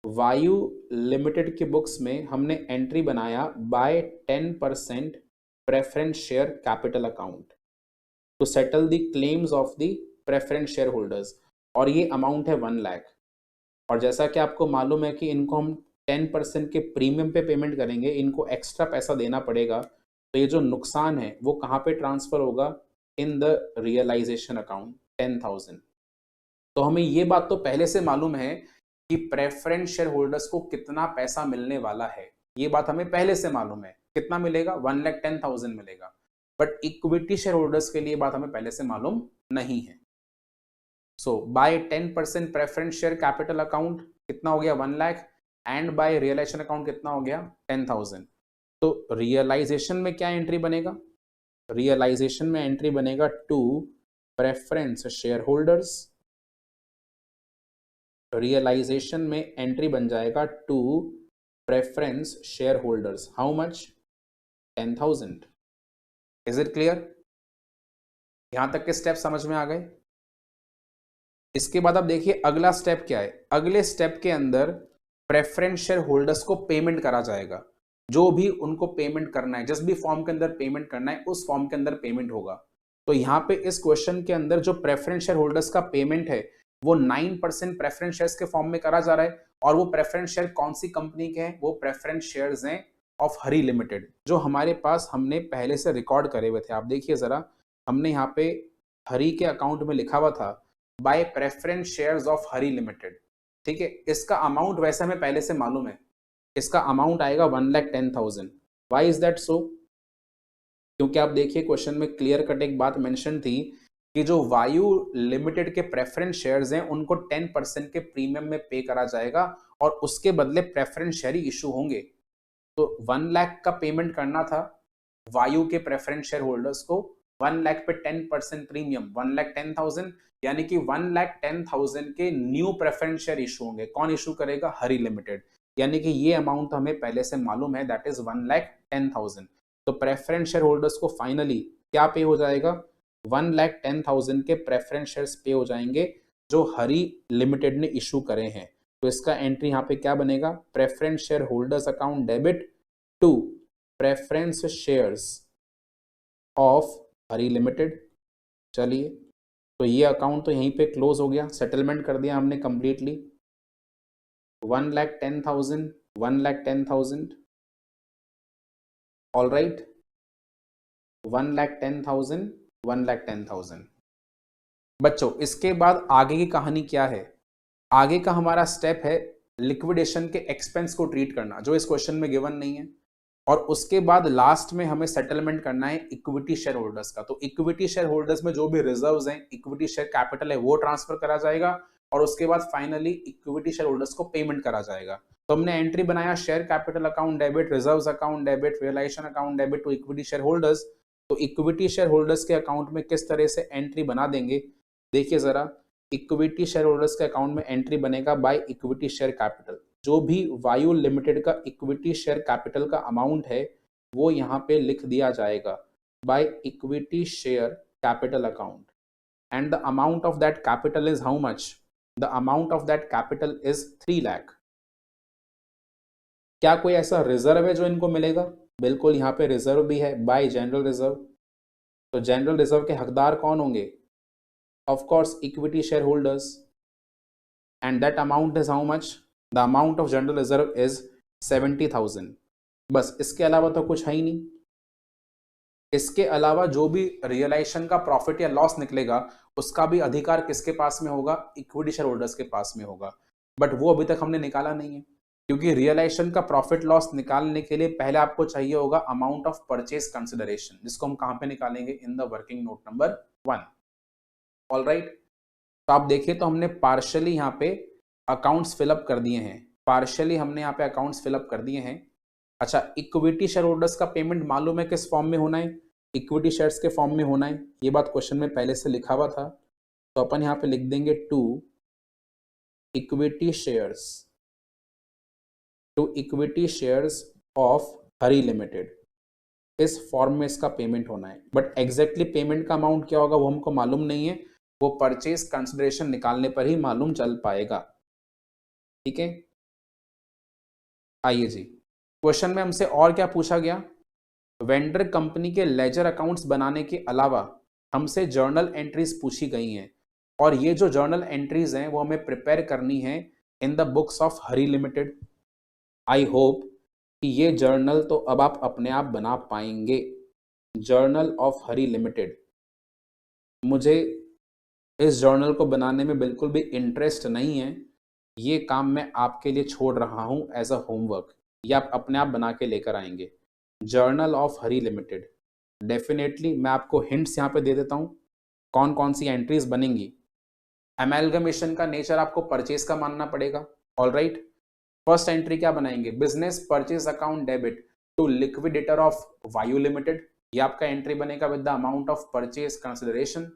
Vayu limited की बुक्स में हमने एंट्री बनाया by 10% preference share capital account to settle the claims of the preference share holders, और ये amount है 1 लाख। और जैसा कि आपको मालूम है कि इनको हम 10% के प्रीमियम पे पेमेंट करेंगे, इनको एक्स्ट्रा पैसा देना पड़ेगा, तो ये जो नुकसान है वो कहाँ पे ट्रांसफर होगा, इन द रियलाइजेशन अकाउंट 10,000। तो हमें ये बात तो पहले से मालूम है कि प्रेफरेंस शेयर होल्डर्स को कितना पैसा मिलने वाला है, ये बात हमें पहले से मालूम है। कितना मिलेगा, 1,10,000 मिलेगा। बट इक्विटी शेयर होल्डर्स के लिए बात हमें पहले से मालूम नहीं है। So by 10% preference share capital account कितना हो गया, 1 lakh, and by realisation account कितना हो गया, 10,000। तो रियलाइजेशन में क्या एंट्री बनेगा, रियलाइजेशन में एंट्री बनेगा to preference share holders. Realisation में एंट्री बन जाएगा to preference share holders, how much, 10,000। Is it clear, यहां तक के स्टेप समझ में आ गए। इसके बाद आप देखिए अगला स्टेप क्या है। अगले स्टेप के अंदर प्रेफरेंस शेयर होल्डर्स को पेमेंट करा जाएगा, जो भी उनको पेमेंट करना है, जिस भी फॉर्म के अंदर पेमेंट करना है उस फॉर्म के अंदर पेमेंट होगा। तो यहाँ पे इस क्वेश्चन के अंदर जो प्रेफरेंस शेयर होल्डर्स का पेमेंट है वो 9% प्रेफरेंस शेयर्स के फॉर्म में करा जा रहा है। और वो प्रेफरेंस शेयर कौन सी कंपनी के हैं, वो प्रेफरेंस शेयर्स हैं ऑफ हरी लिमिटेड, जो हमारे पास हमने पहले से रिकॉर्ड करे हुए थे। आप देखिए जरा, हमने यहाँ पे हरी के अकाउंट में लिखा हुआ था bye preference shares of Hari limited, ठीक है। इसका अमाउंट वैसे हमें पहले से मालूम है, इसका अमाउंट आएगा 1,10,000। वाई इज दैट सो, क्योंकि आप देखिए क्वेश्चन में क्लियर कट एक बात मेंशन थी कि जो वायु लिमिटेड के प्रेफरेंस शेयर्स हैं उनको 10% के प्रीमियम में पे करा जाएगा, और उसके बदले प्रेफरेंस शेयर ही इशू होंगे। तो 1 लाख का पेमेंट करना था वायु के प्रेफरेंस शेयर होल्डर्स को, 1 लाख पे 10% प्रीमियम, 1,10,000। यानी कि 1,10,000 के न्यू प्रेफरेंस शेयर इशू होंगे। कौन इशू करेगा, हरी लिमिटेड। यानी कि ये अमाउंट हमें पहले से मालूम है, दैट इज 1,10,000। तो प्रेफरेंस शेयर होल्डर्स को फाइनली क्या पे हो जाएगा, 1,10,000 के प्रेफरेंस शेयर्स पे हो जाएंगे जो हरी लिमिटेड ने इशू करे हैं। तो इसका एंट्री यहाँ पे क्या बनेगा, preference share holders account debit to preference shares of Hari limited. चलिए, तो ये अकाउंट तो यहीं पे क्लोज हो गया, सेटलमेंट कर दिया हमने कंप्लीटली। 1,10,000, 1,10,000, all right, 1,10,000, 1,10,000। बच्चों इसके बाद आगे की कहानी क्या है? आगे का हमारा स्टेप है लिक्विडेशन के एक्सपेंस को ट्रीट करना, जो इस क्वेश्चन में गिवन नहीं है, और उसके बाद लास्ट में हमें सेटलमेंट करना है इक्विटी शेयर होल्डर्स का। तो इक्विटी शेयर होल्डर्स में जो भी रिजर्व्स हैं, इक्विटी शेयर कैपिटल है, वो ट्रांसफर करा जाएगा, और उसके बाद फाइनली इक्विटी शेयर होल्डर्स को पेमेंट करा जाएगा। तो हमने एंट्री बनाया share capital account debit, reserves account debit, realisation account debit to equity share holders. तो इक्विटी शेयर होल्डर्स के अकाउंट में किस तरह से एंट्री बना देंगे, देखिए जरा। इक्विटी शेयर होल्डर्स के अकाउंट में एंट्री बनेगा बाय इक्विटी शेयर कैपिटल। जो भी वायु लिमिटेड का इक्विटी शेयर कैपिटल का अमाउंट है वो यहाँ पे लिख दिया जाएगा bye equity share capital account, and the amount of that capital is how much? The amount of that capital is 3 lakh. क्या कोई ऐसा रिजर्व है जो इनको मिलेगा? बिल्कुल, यहाँ पे रिजर्व भी है बाय जनरल रिजर्व। तो जनरल रिजर्व के हकदार कौन होंगे? Of course equity share holders, and that amount is how much? The amount of general reserve is 70,000। बस, इसके अलावा तो कुछ है ही नहीं। इसके अलावा जो भी रियलाइजेशन का प्रॉफिट या लॉस निकलेगा उसका भी अधिकार किसके पास में होगा? इक्विटी शेयर होल्डर्स के पास में होगा। बट वो अभी तक हमने निकाला नहीं है, क्योंकि रियलाइजेशन का प्रॉफिट लॉस निकालने के लिए पहले आपको चाहिए होगा अमाउंट ऑफ परचेज कंसिडरेशन, जिसको हम कहां पे निकालेंगे? In the working note number 1। All right, तो आप देखिए तो हमने पार्शियली यहाँ पे अकाउंट्स फिलअप कर दिए हैं, पार्शियली हमने यहाँ पे अकाउंट्स फिलअप कर दिए हैं। अच्छा, इक्विटी शेयर होल्डर्स का पेमेंट मालूम है किस फॉर्म में होना है? इक्विटी शेयर्स के फॉर्म में होना है। ये बात क्वेश्चन में पहले से लिखा हुआ था, तो अपन यहाँ पे लिख देंगे to equity shares of Hari limited. इस फॉर्म में इसका पेमेंट होना है, बट एग्जैक्टली पेमेंट का अमाउंट क्या होगा वो हमको मालूम नहीं है, वो परचेज कंसिडरेशन निकालने पर ही मालूम चल पाएगा। ठीक है, आइए जी, क्वेश्चन में हमसे और क्या पूछा गया? वेंडर कंपनी के लेजर अकाउंट्स बनाने के अलावा हमसे जर्नल एंट्रीज पूछी गई हैं, और ये जो जर्नल एंट्रीज हैं वो हमें प्रिपेयर करनी है in the books of Hari limited. I hope कि ये जर्नल तो अब आप अपने आप बना पाएंगे। जर्नल ऑफ हरी लिमिटेड, मुझे इस जर्नल को बनाने में बिल्कुल भी इंटरेस्ट नहीं है, ये काम मैं आपके लिए छोड़ रहा हूं एज अ होमवर्क, ये आप अपने आप बना के लेकर आएंगे। Journal of Hari limited, definitely मैं आपको हिंट्स यहाँ पे दे देता हूँ कौन कौन सी एंट्रीज बनेंगी। एमेलगमेशन का नेचर आपको परचेज का मानना पड़ेगा। ऑल राइट, फर्स्ट एंट्री क्या बनाएंगे? Business purchase account debit to liquidator of Vayu limited, ये आपका एंट्री बनेगा with the amount of purchase consideration.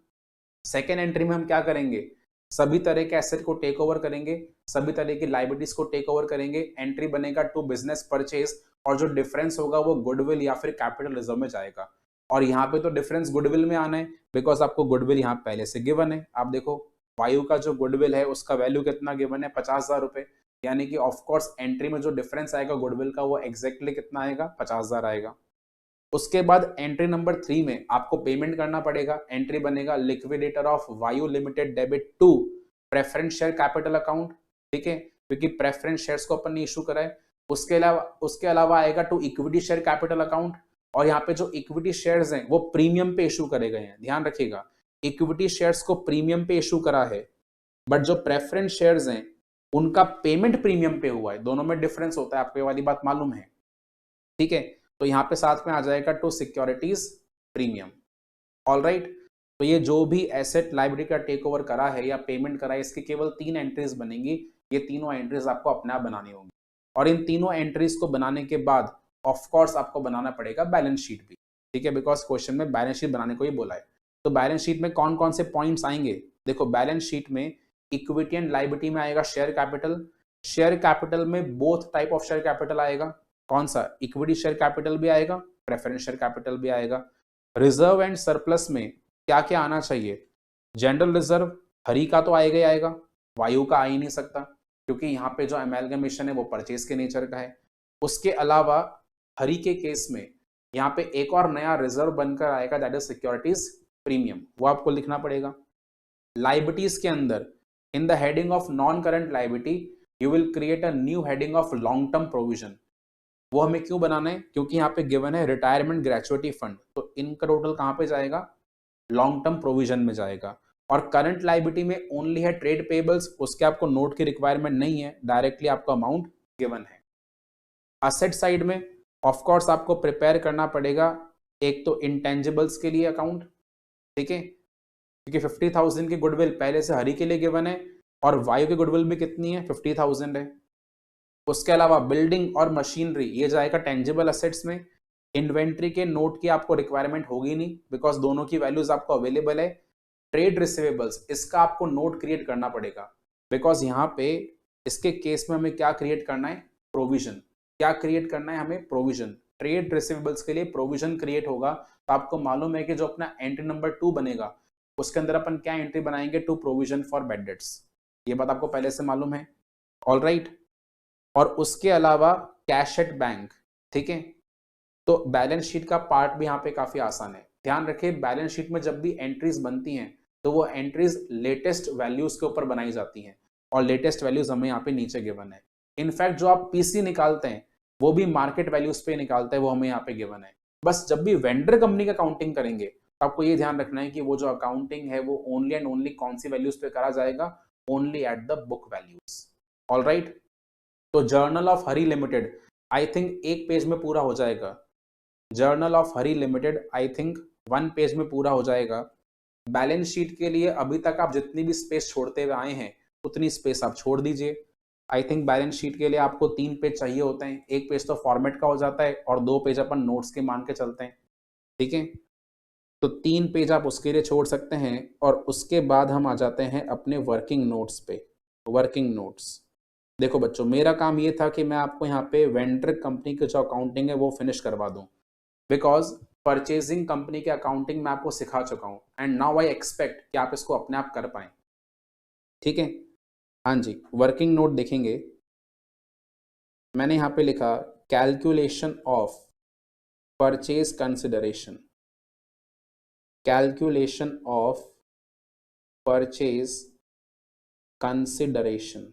Second entry में हम क्या करेंगे? सभी तरह के एसेट को टेक ओवर करेंगे, सभी तरह की लाइबिलिटीज को टेक ओवर करेंगे। एंट्री बनेगा टू बिजनेस परचेज, और जो डिफरेंस होगा वो गुडविल या फिर कैपिटल रिजर्व में जाएगा। और यहाँ पे तो डिफरेंस गुडविल में आना है, बिकॉज आपको गुडविल यहाँ पहले से गिवन है। आप देखो वायु का जो गुडविल है उसका वैल्यू कितना गिवन है? 50,000 रुपए, यानी कि ऑफकोर्स एंट्री में जो डिफरेंस आएगा गुडविल का वो एग्जैक्टली कितना आएगा? 50,000 आएगा। उसके बाद एंट्री नंबर 3 में आपको पेमेंट करना पड़ेगा। एंट्री बनेगा liquidator of Vayu limited debit to preference share capital account, ठीक है, क्योंकि प्रेफरेंस शेयर्स को अपन ने इशू करा है। उसके अलावा आएगा to equity share capital account, और यहाँ पे जो इक्विटी शेयर्स हैं वो प्रीमियम पे इशू करे गए हैं, ध्यान रखिएगा, इक्विटी शेयर्स को प्रीमियम पे इशू करा है, बट जो प्रेफरेंस शेयर्स हैं उनका पेमेंट प्रीमियम पे हुआ है। दोनों में डिफरेंस होता है, आपको ये वाली बात मालूम है, ठीक है। तो यहाँ पे साथ में आ जाएगा to securities premium. All right, तो ये जो भी एसेट लाइबिलिटी का टेक ओवर करा है या पेमेंट करा है, इसकी केवल 3 एंट्रीज बनेंगी। ये तीनों एंट्रीज आपको अपने आप बनानी होंगी, और इन तीनों एंट्रीज को बनाने के बाद ऑफ कोर्स आपको बनाना पड़ेगा बैलेंस शीट भी, ठीक है, बिकॉज क्वेश्चन में बैलेंस शीट बनाने को ही बोला है। तो बैलेंस शीट में कौन कौन से पॉइंट्स आएंगे? देखो, बैलेंस शीट में इक्विटी एंड लाइबिलिटी में आएगा शेयर कैपिटल। शेयर कैपिटल में both type of share capital आएगा। कौन सा? इक्विटी शेयर कैपिटल भी आएगा, प्रेफरेंस शेयर कैपिटल भी आएगा। रिजर्व एंड सरप्लस में क्या क्या आना चाहिए? जनरल रिजर्व हरी का तो आएगा ही आएगा, वायु का आ ही नहीं सकता, क्योंकि यहाँ पे जो एमेलगमेशन है वो परचेज के नेचर का है। उसके अलावा हरी के केस में यहाँ पे एक और नया रिजर्व बनकर आएगा, दैट इज सिक्योरिटीज प्रीमियम, वो आपको लिखना पड़ेगा। लाइबिलिटीज के अंदर in the heading of non current liability you will create a new heading of long term provision. वो हमें क्यों बनाना है? क्योंकि यहाँ पे गिवन है रिटायरमेंट ग्रेचुइटी फंड, तो इनका टोटल कहाँ पे जाएगा? लॉन्ग टर्म प्रोविजन में जाएगा। और करंट लाइबिलिटी में ओनली है ट्रेड पेबल्स, उसके आपको नोट की रिक्वायरमेंट नहीं है, डायरेक्टली आपको अमाउंट गिवन है। असेट साइड में ऑफ कोर्स आपको प्रिपेयर करना पड़ेगा एक तो इंटेंजिबल्स के लिए अकाउंट, ठीक है, क्योंकि 50,000 की गुडविल पहले से हरी के लिए गिवन है और वायु की गुडविल भी कितनी है? 50,000 है। उसके अलावा बिल्डिंग और मशीनरी ये जाएगा टेंजिबल असेट्स में। इन्वेंट्री के नोट की आपको रिक्वायरमेंट होगी नहीं बिकॉज दोनों की वैल्यूज आपको अवेलेबल है। ट्रेड रिसीवेबल्स इसका आपको नोट क्रिएट करना पड़ेगा बिकॉज यहाँ पे इसके केस में हमें क्या क्रिएट करना है? प्रोविजन। क्या क्रिएट करना है हमें? प्रोविजन। ट्रेड रिसीवेबल्स के लिए प्रोविजन क्रिएट होगा, तो आपको मालूम है कि जो अपना एंट्री नंबर 2 बनेगा उसके अंदर अपन क्या एंट्री बनाएंगे? To provision for bad debts. ये बात आपको पहले से मालूम है, ऑल राइट। और उसके अलावा कैश एट बैंक, ठीक है। तो बैलेंस शीट का पार्ट भी यहाँ पे काफी आसान है। ध्यान रखें बैलेंस शीट में जब भी एंट्रीज बनती हैं तो वो एंट्रीज लेटेस्ट वैल्यूज के ऊपर बनाई जाती हैं और लेटेस्ट वैल्यूज हमें यहाँ पे नीचे गिवन है। इनफैक्ट जो आप पीसी निकालते हैं वो भी मार्केट वैल्यूज पे निकालते हैं, वो हमें यहाँ पे गिवन है। बस जब भी वेंडर कंपनी का अकाउंटिंग करेंगे तो आपको ये ध्यान रखना है कि वो जो अकाउंटिंग है वो ओनली एंड ओनली कौन सी वैल्यूज पे करा जाएगा? Only at the book values, all right. तो journal of Hari limited I think एक पेज में पूरा हो जाएगा। Journal of Hari limited I think 1 page में पूरा हो जाएगा। बैलेंस शीट के लिए अभी तक आप जितनी भी स्पेस छोड़ते हुए आए हैं उतनी स्पेस आप छोड़ दीजिए। आई थिंक बैलेंस शीट के लिए आपको 3 पेज चाहिए होते हैं, 1 पेज तो फॉर्मेट का हो जाता है और 2 पेज अपन नोट्स के मान के चलते हैं, ठीक है। तो 3 पेज आप उसके लिए छोड़ सकते हैं और उसके बाद हम आ जाते हैं अपने वर्किंग नोट्स पे। वर्किंग नोट्स देखो बच्चों, मेरा काम ये था कि मैं आपको यहाँ पे वेंडर कंपनी की जो अकाउंटिंग है वो फिनिश करवा दूं बिकॉज परचेजिंग कंपनी के अकाउंटिंग मैं आपको सिखा चुका हूं एंड नाउ आई एक्सपेक्ट कि आप इसको अपने आप कर पाए, ठीक है। हाँ जी, वर्किंग नोट देखेंगे, मैंने यहाँ पे लिखा calculation of purchase consideration. Calculation of purchase consideration.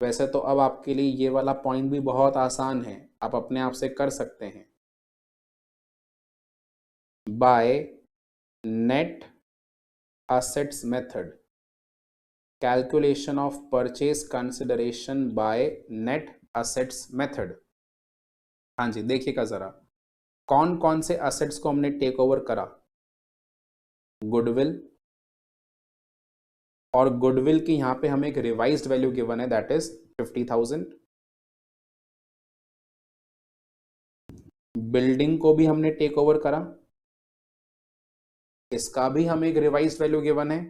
वैसे तो अब आपके लिए ये वाला पॉइंट भी बहुत आसान है, आप अपने आप से कर सकते हैं। By net assets method, calculation of purchase consideration by net assets method। हाँ जी, देखिएगा जरा कौन कौन से असेट्स को हमने टेक ओवर करा। गुडविल, और गुडविल की यहां पे हमें एक रिवाइज्ड वैल्यू गिवन है दैट इज 50,000। बिल्डिंग को भी हमने टेक ओवर करा, इसका भी हमें एक रिवाइज्ड वैल्यू गिवन है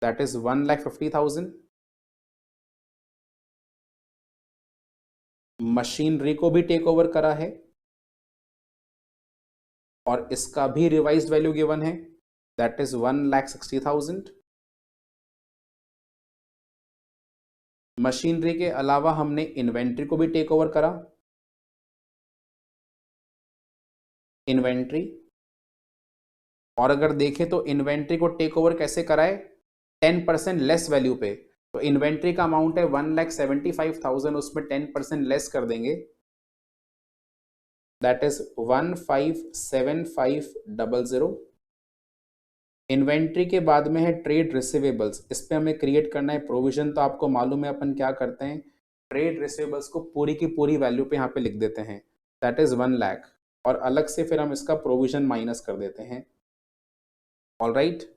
दैट इज 1,50,000। मशीनरी को भी टेक ओवर करा है और इसका भी रिवाइज्ड वैल्यू गिवन है दैट इज 1,60,000। मशीनरी के अलावा हमने इन्वेंट्री को भी टेक ओवर करा। इन्वेंट्री, और अगर देखें तो इन्वेंट्री को टेक ओवर कैसे कराए? 10% लेस वैल्यू पे। तो इन्वेंट्री का अमाउंट है 1,75,000, उसमें 10% लेस कर देंगे दैट इज 1,57,500। इन्वेंट्री के बाद में है ट्रेड रिसीवेबल्स, इस पे हमें क्रिएट करना है प्रोविजन। तो आपको मालूम है अपन क्या करते हैं, ट्रेड रिसीवेबल्स को पूरी की पूरी वैल्यू पे यहाँ पे लिख देते हैं दैट इज 1 लाख, और अलग से फिर हम इसका प्रोविजन माइनस कर देते हैं, ऑल राइट।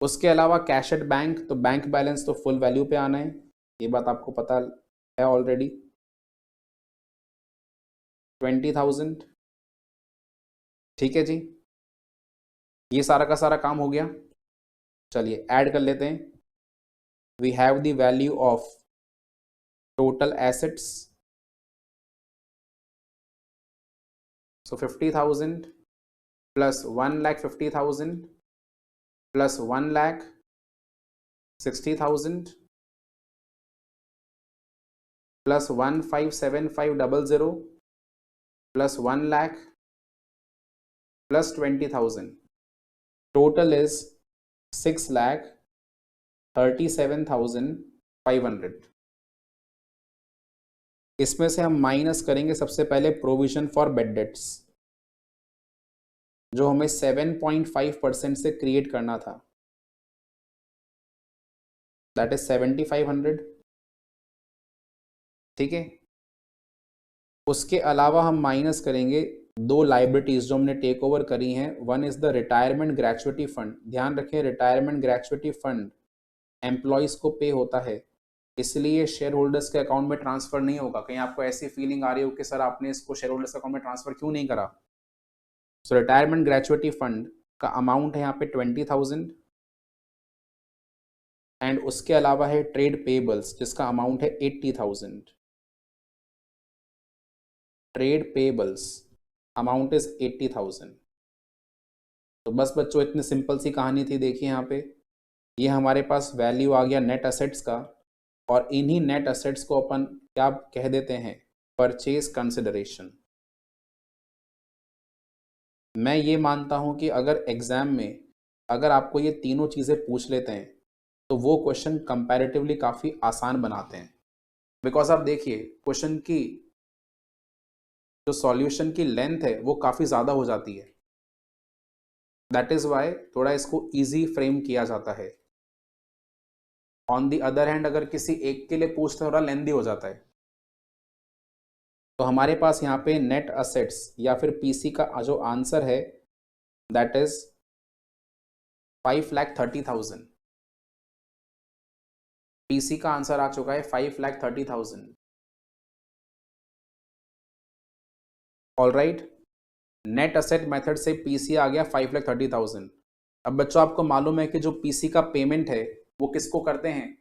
उसके अलावा कैश एट बैंक, तो बैंक बैलेंस तो फुल वैल्यू पे आना है, ये बात आपको पता है ऑलरेडी। 20,000, ठीक है जी, ये सारा का सारा काम हो गया। चलिए ऐड कर लेते हैं। We have the value of total assets, so 50,000 plus 1,50,000 plus 1,60,000 plus 1,57,500 plus 1 lakh plus 20,000, total is 6,37,500। इसमें से हम माइनस करेंगे सबसे पहले प्रोविजन फॉर बेड डेट्स, जो हमें 7.5% से क्रिएट करना था, दैट इज 7500। ठीक है, उसके अलावा हम माइनस करेंगे दो लाइबिलिटीज जो हमने टेक ओवर करी हैं। One is the retirement gratuity fund. ध्यान रखें, रिटायरमेंट ग्रेचुइटी फंड एम्प्लॉयज को पे होता है, इसलिए शेयर होल्डर्स के अकाउंट में ट्रांसफर नहीं होगा। कहीं आपको ऐसी फीलिंग आ रही हो कि सर आपने इसको शेयर होल्डर्स के अकाउंट में ट्रांसफर क्यों नहीं करा। सो रिटायरमेंट ग्रेचुइटी फंड का अमाउंट है यहाँ पे 20,000 एंड उसके अलावा है ट्रेड पेबल्स जिसका अमाउंट है 80,000। Trade payables amount is 80,000। तो बस बच्चों इतनी सिंपल सी कहानी थी। देखिए यहाँ पे ये हमारे पास वैल्यू आ गया नेट असेट्स का, और इन्हीं नेट असेट्स को अपन क्या कह देते हैं, परचेज कंसिडरेशन। मैं ये मानता हूं कि अगर एग्जाम में अगर आपको ये तीनों चीज़ें पूछ लेते हैं तो वो क्वेश्चन कंपैरेटिवली काफ़ी आसान बनाते हैं। बिकॉज आप देखिए क्वेश्चन की जो सॉल्यूशन की लेंथ है वो काफ़ी ज़्यादा हो जाती है। दैट इज़ वाई थोड़ा इसको ईजी फ्रेम किया जाता है। ऑन दी अदर हैंड अगर किसी एक के लिए पूछते थोड़ा लेंदी हो जाता है। तो हमारे पास यहाँ पे नेट असेट्स या फिर पीसी का जो आंसर है दैट इज 5,30,000। पीसी का आंसर आ चुका है 5,30,000। ऑलराइट, नेट असेट मेथड से पीसी आ गया 5,30,000। अब बच्चों आपको मालूम है कि जो पीसी का पेमेंट है वो किसको करते हैं,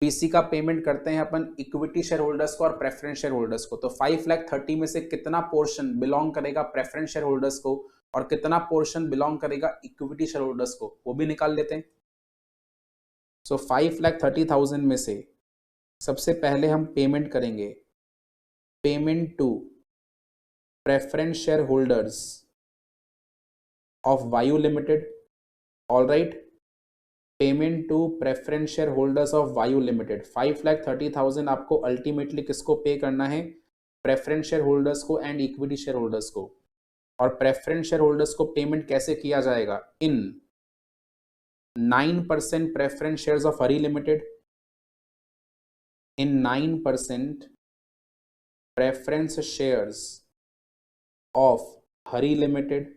पीसी का पेमेंट करते हैं अपन इक्विटी शेयर होल्डर्स को और प्रेफरेंस शेयर होल्डर्स को। तो 5,30,000 में से कितना पोर्शन बिलोंग करेगा प्रेफरेंस शेयर होल्डर्स को और कितना पोर्शन बिलोंग करेगा इक्विटी शेयर होल्डर्स को, वो भी निकाल लेते हैं। सो 5,30,000 में से सबसे पहले हम पेमेंट करेंगे payment to preference share holders of Vayu limited. All right, payment to preference share holders of Vayu limited. 5,30,000 आपको अल्टीमेटली किसको पे करना है, प्रेफरेंस शेयर होल्डर्स को एंड इक्विटी शेयर होल्डर्स को। और प्रेफरेंस शेयर होल्डर्स को पेमेंट कैसे किया जाएगा, in 9% preference shares of Hari limited, in 9% preference shares of Hari limited.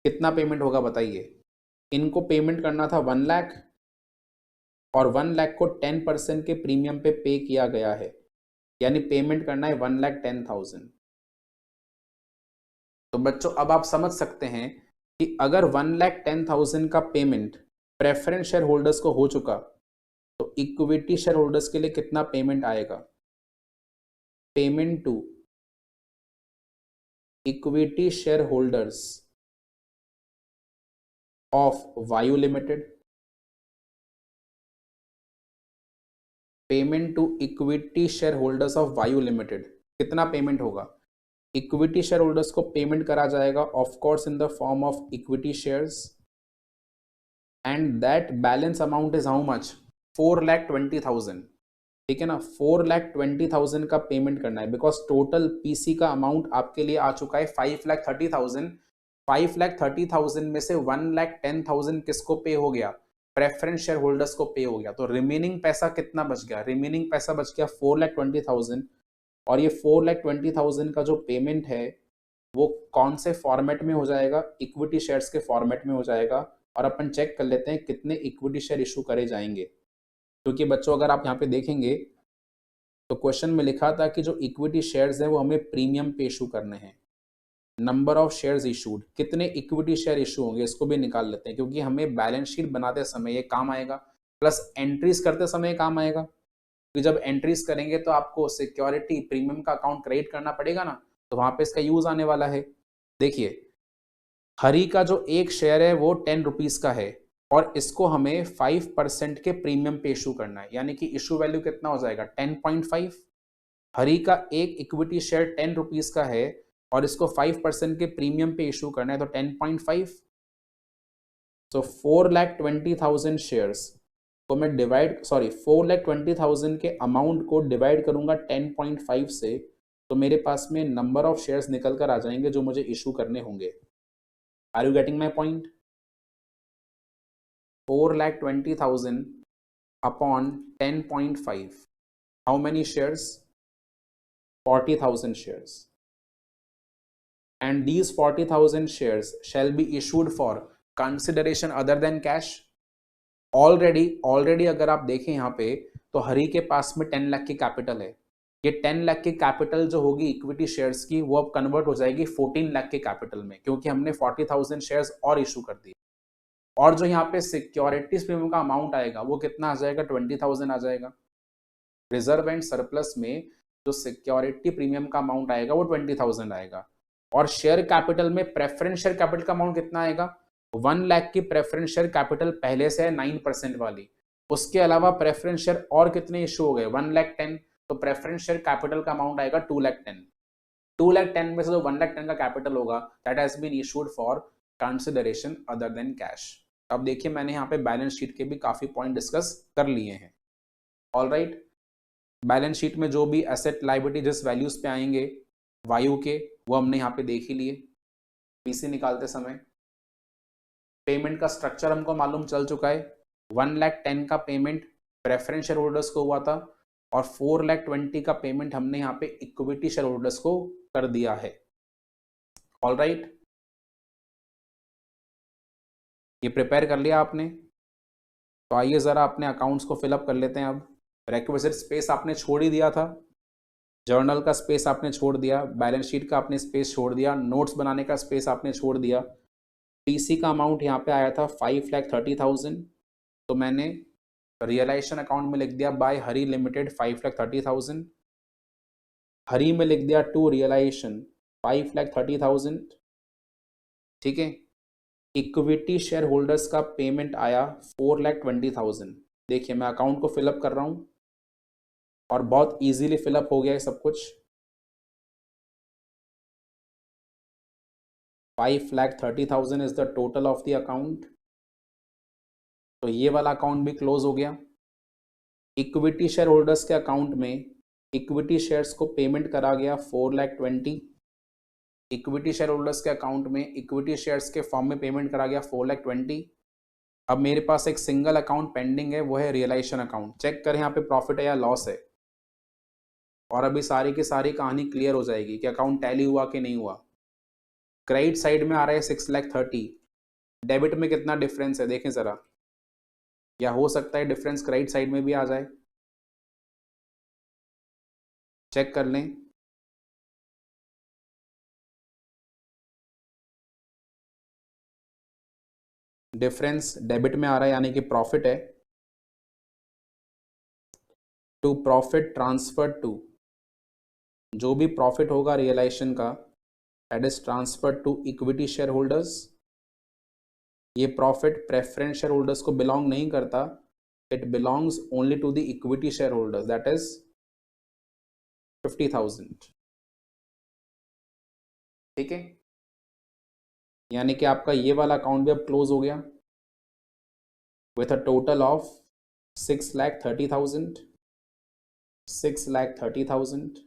कितना पेमेंट होगा बताइए, इनको पेमेंट करना था 1 लाख और 1 लाख को 10% के प्रीमियम पे पे किया गया है, यानी पेमेंट करना है 1,10,000। तो बच्चों अब आप समझ सकते हैं कि अगर 1,10,000 का पेमेंट प्रेफरेंस शेयर होल्डर्स को हो चुका तो इक्विटी शेयर होल्डर्स के लिए कितना पेमेंट आएगा। Payment to equity share holders of Vayu limited, payment to equity share holders of Vayu limited कितना पेमेंट होगा, इक्विटी शेयर होल्डर्स को पेमेंट करा जाएगा of course in the form of equity shares and that balance amount is how much, 4,20,000। ठीक है ना, 4,20,000 का payment करना है बिकॉज टोटल पीसी का अमाउंट आपके लिए आ चुका है 5,30,000। 5,30,000 में से 1,10,000 किसको पे हो गया, प्रेफरेंस शेयर होल्डर्स को पे हो गया। तो रिमेनिंग पैसा कितना बच गया, रिमेनिंग पैसा बच गया 4,20,000। और ये 4,20,000 का जो पेमेंट है वो कौन से फॉर्मेट में हो जाएगा, इक्विटी शेयर्स के फॉर्मेट में हो जाएगा। और अपन चेक कर लेते हैं कितने इक्विटी शेयर इशू करे जाएंगे, क्योंकि बच्चों अगर आप यहाँ पे देखेंगे तो क्वेश्चन में लिखा था कि जो इक्विटी शेयर्स हैं वो हमें प्रीमियम पे इशू करने हैं। नंबर ऑफ शेयर्स इशूड, कितने इक्विटी शेयर इशू होंगे इसको भी निकाल लेते हैं, क्योंकि हमें बैलेंस शीट बनाते समय ये काम आएगा, प्लस एंट्रीज करते समय काम आएगा। कि जब एंट्रीज करेंगे तो आपको सिक्योरिटी प्रीमियम का अकाउंट क्रिएट करना पड़ेगा ना, तो वहां पे इसका यूज आने वाला है। देखिए हरी का जो एक शेयर है वो 10 रुपीज का है और इसको हमें 5% के प्रीमियम पे इशू करना है, यानी कि इशू वैल्यू कितना हो जाएगा 10.5। हरी का एक इक्विटी शेयर 10 रुपीज का है और इसको 5% के प्रीमियम पे इशू करना है, तो 10.5। तो 4,20,000 शेयर्स तो मैं 4,20,000 के अमाउंट को डिवाइड करूंगा 10.5 से, तो मेरे पास में नंबर ऑफ शेयर्स निकल कर आ जाएंगे जो मुझे इशू करने होंगे। Are you getting my point? 4,20,000 upon 10.5, how many shares? 40,000 shares, and these 40,000 shares shall be issued for consideration other than cash. Already अगर आप देखें यहाँ पे तो हरी के पास में 10 लाख की कैपिटल है। ये 10 लाख की कैपिटल जो होगी इक्विटी शेयर्स की, वो अब कन्वर्ट हो जाएगी 14 लाख के कैपिटल में, क्योंकि हमने 40,000 शेयर्स और इशू कर दिए। और जो यहाँ पे सिक्योरिटीज प्रीमियम का अमाउंट आएगा वो कितना आ जाएगा? 20,000 आ जाएगा। रिजर्व एंड सरप्लस में जो सिक्योरिटी प्रीमियम का अमाउंट आएगा वो 20,000 आएगा। और शेयर कैपिटल में प्रेफरेंस शेयर कैपिटल का अमाउंट कितना आएगा? 1 लाख की प्रेफरेंस शेयर कैपिटल पहले से है 9% वाली। उसके अलावा प्रेफरेंस शेयर और कितने इशू हो गए? 1,10,000। तो प्रेफरेंस शेयर कैपिटल का अमाउंट आएगा 2,10,000। 2,10,000 में से जो 1,10,000 का कैपिटल होगा that has been issued for consideration other than cash. अब देखिए मैंने यहाँ पे बैलेंस शीट के भी काफी पॉइंट डिस्कस कर लिए हैं। ऑलराइट, बैलेंस शीट में जो भी एसेट लायबिलिटी जिस वैल्यूज पे आएंगे वायु के, वो हमने यहाँ पे देख ही लिए पीसी निकालते समय। पेमेंट का स्ट्रक्चर हमको मालूम चल चुका है। 1,10,000 का पेमेंट प्रेफरेंस शेयर होल्डर्स को हुआ था और 4,20,000 का पेमेंट हमने यहाँ पे इक्विटी शेयर होल्डर्स को कर दिया है। ऑलराइट, ये प्रिपेयर कर लिया आपने? तो आइए जरा अपने अकाउंट्स को फिलअप कर लेते हैं। अब रिक्विजिट स्पेस आपने छोड़ ही दिया था, जर्नल का स्पेस आपने छोड़ दिया, बैलेंस शीट का आपने स्पेस छोड़ दिया, नोट्स बनाने का स्पेस आपने छोड़ दिया। पीसी का अमाउंट यहाँ पे आया था 5,30,000, तो मैंने रियलाइजेशन अकाउंट में लिख दिया बाय हरी लिमिटेड 5,30,000। हरी में लिख दिया टू रियलाइजेशन 5,30,000। ठीक है, इक्विटी शेयर होल्डर्स का पेमेंट आया 4,20,000। देखिए मैं अकाउंट को फिलअप कर रहा हूँ और बहुत इजीली फिलअप हो गया है सब कुछ। 5,30,000 is the total of the account. तो ये वाला अकाउंट भी क्लोज हो गया। इक्विटी शेयर होल्डर्स के अकाउंट में इक्विटी शेयर्स को पेमेंट करा गया 4,20,000। इक्विटी शेयर होल्डर्स के अकाउंट में इक्विटी शेयर्स के फॉर्म में पेमेंट करा गया 4,20,000। अब मेरे पास एक सिंगल अकाउंट पेंडिंग है, वो है रियलाइजेशन अकाउंट। चेक करें यहाँ पे प्रॉफिट है या लॉस है, और अभी सारी की सारी कहानी क्लियर हो जाएगी कि अकाउंट टैली हुआ कि नहीं हुआ। क्रेडिट साइड में आ रहा है 6,30,000, डेबिट में कितना डिफरेंस है देखें जरा, या हो सकता है डिफरेंस क्रेडिट साइड में भी आ जाए। चेक कर लें। डिफरेंस डेबिट में आ रहा है यानी कि प्रॉफिट है। टू प्रॉफिट ट्रांसफर टू, जो भी प्रॉफिट होगा रियलाइजेशन का that is transfer to equity share holders. ये प्रॉफिट प्रेफरेंस शेयर होल्डर्स को बिलोंग नहीं करता, it belongs only to the equity share holders, that is 50,000। ठीक है, यानी कि आपका ये वाला अकाउंट भी अब क्लोज हो गया with a total of 6,30,000। 6,30,000।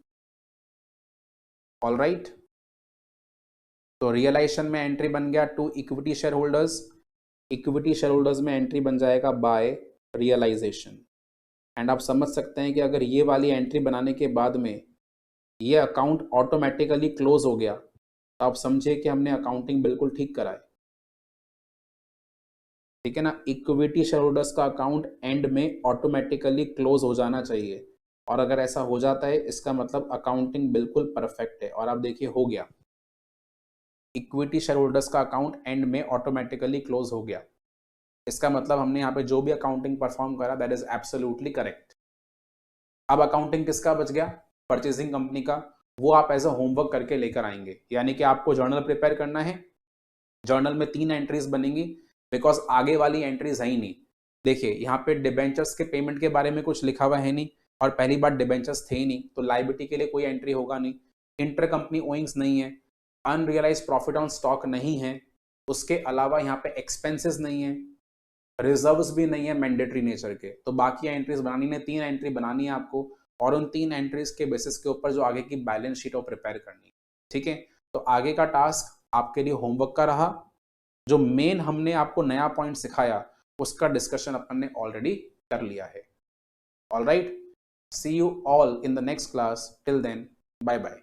All right, तो रियलाइजेशन में एंट्री बन गया to equity share holders, equity share holders में एंट्री बन जाएगा बाय रियलाइजेशन। एंड आप समझ सकते हैं कि अगर ये वाली एंट्री बनाने के बाद में ये अकाउंट ऑटोमेटिकली क्लोज हो गया तो आप समझिए कि हमने अकाउंटिंग बिल्कुल ठीक करा है। ठीक है ना, इक्विटी शेयर होल्डर्स का अकाउंट एंड में ऑटोमेटिकली क्लोज हो जाना चाहिए, और अगर ऐसा हो जाता है इसका मतलब अकाउंटिंग बिल्कुल परफेक्ट है। और आप देखिए हो गया, इक्विटी शेयर होल्डर्स का अकाउंट एंड में ऑटोमेटिकली क्लोज हो गया। इसका मतलब हमने यहाँ पे जो भी अकाउंटिंग परफॉर्म करा दैट इज एब्सोल्युटली करेक्ट। अब अकाउंटिंग किसका बच गया? परचेजिंग कंपनी का। वो आप एज अ होमवर्क करके लेकर आएंगे, यानी कि आपको जर्नल प्रिपेयर करना है। जर्नल में 3 एंट्रीज बनेंगी बिकॉज आगे वाली एंट्रीज है ही नहीं। देखिए यहाँ पे डिबेंचर्स के पेमेंट के बारे में कुछ लिखा हुआ है नहीं, और पहली बार डिबेंचर्स थे ही नहीं, तो लायबिलिटी के लिए कोई एंट्री होगा नहीं। इंटर कंपनी ओइंग्स नहीं है, अनरियलाइज प्रॉफिट ऑन स्टॉक नहीं है, उसके अलावा यहाँ पे एक्सपेंसेस नहीं है, रिजर्व्स भी नहीं है मैंडेटरी नेचर के, तो बाकी एंट्रीज बनानी है, 3 एंट्री बनानी है आपको, और उन 3 एंट्रीज के बेसिस के ऊपर जो आगे की बैलेंस शीट वो प्रिपेयर करनी है। ठीक है, तो आगे का टास्क आपके लिए होमवर्क का रहा। जो मेन हमने आपको नया पॉइंट सिखाया उसका डिस्कशन अपन ने ऑलरेडी कर लिया है। Alright, see you all in the next class, till then bye bye.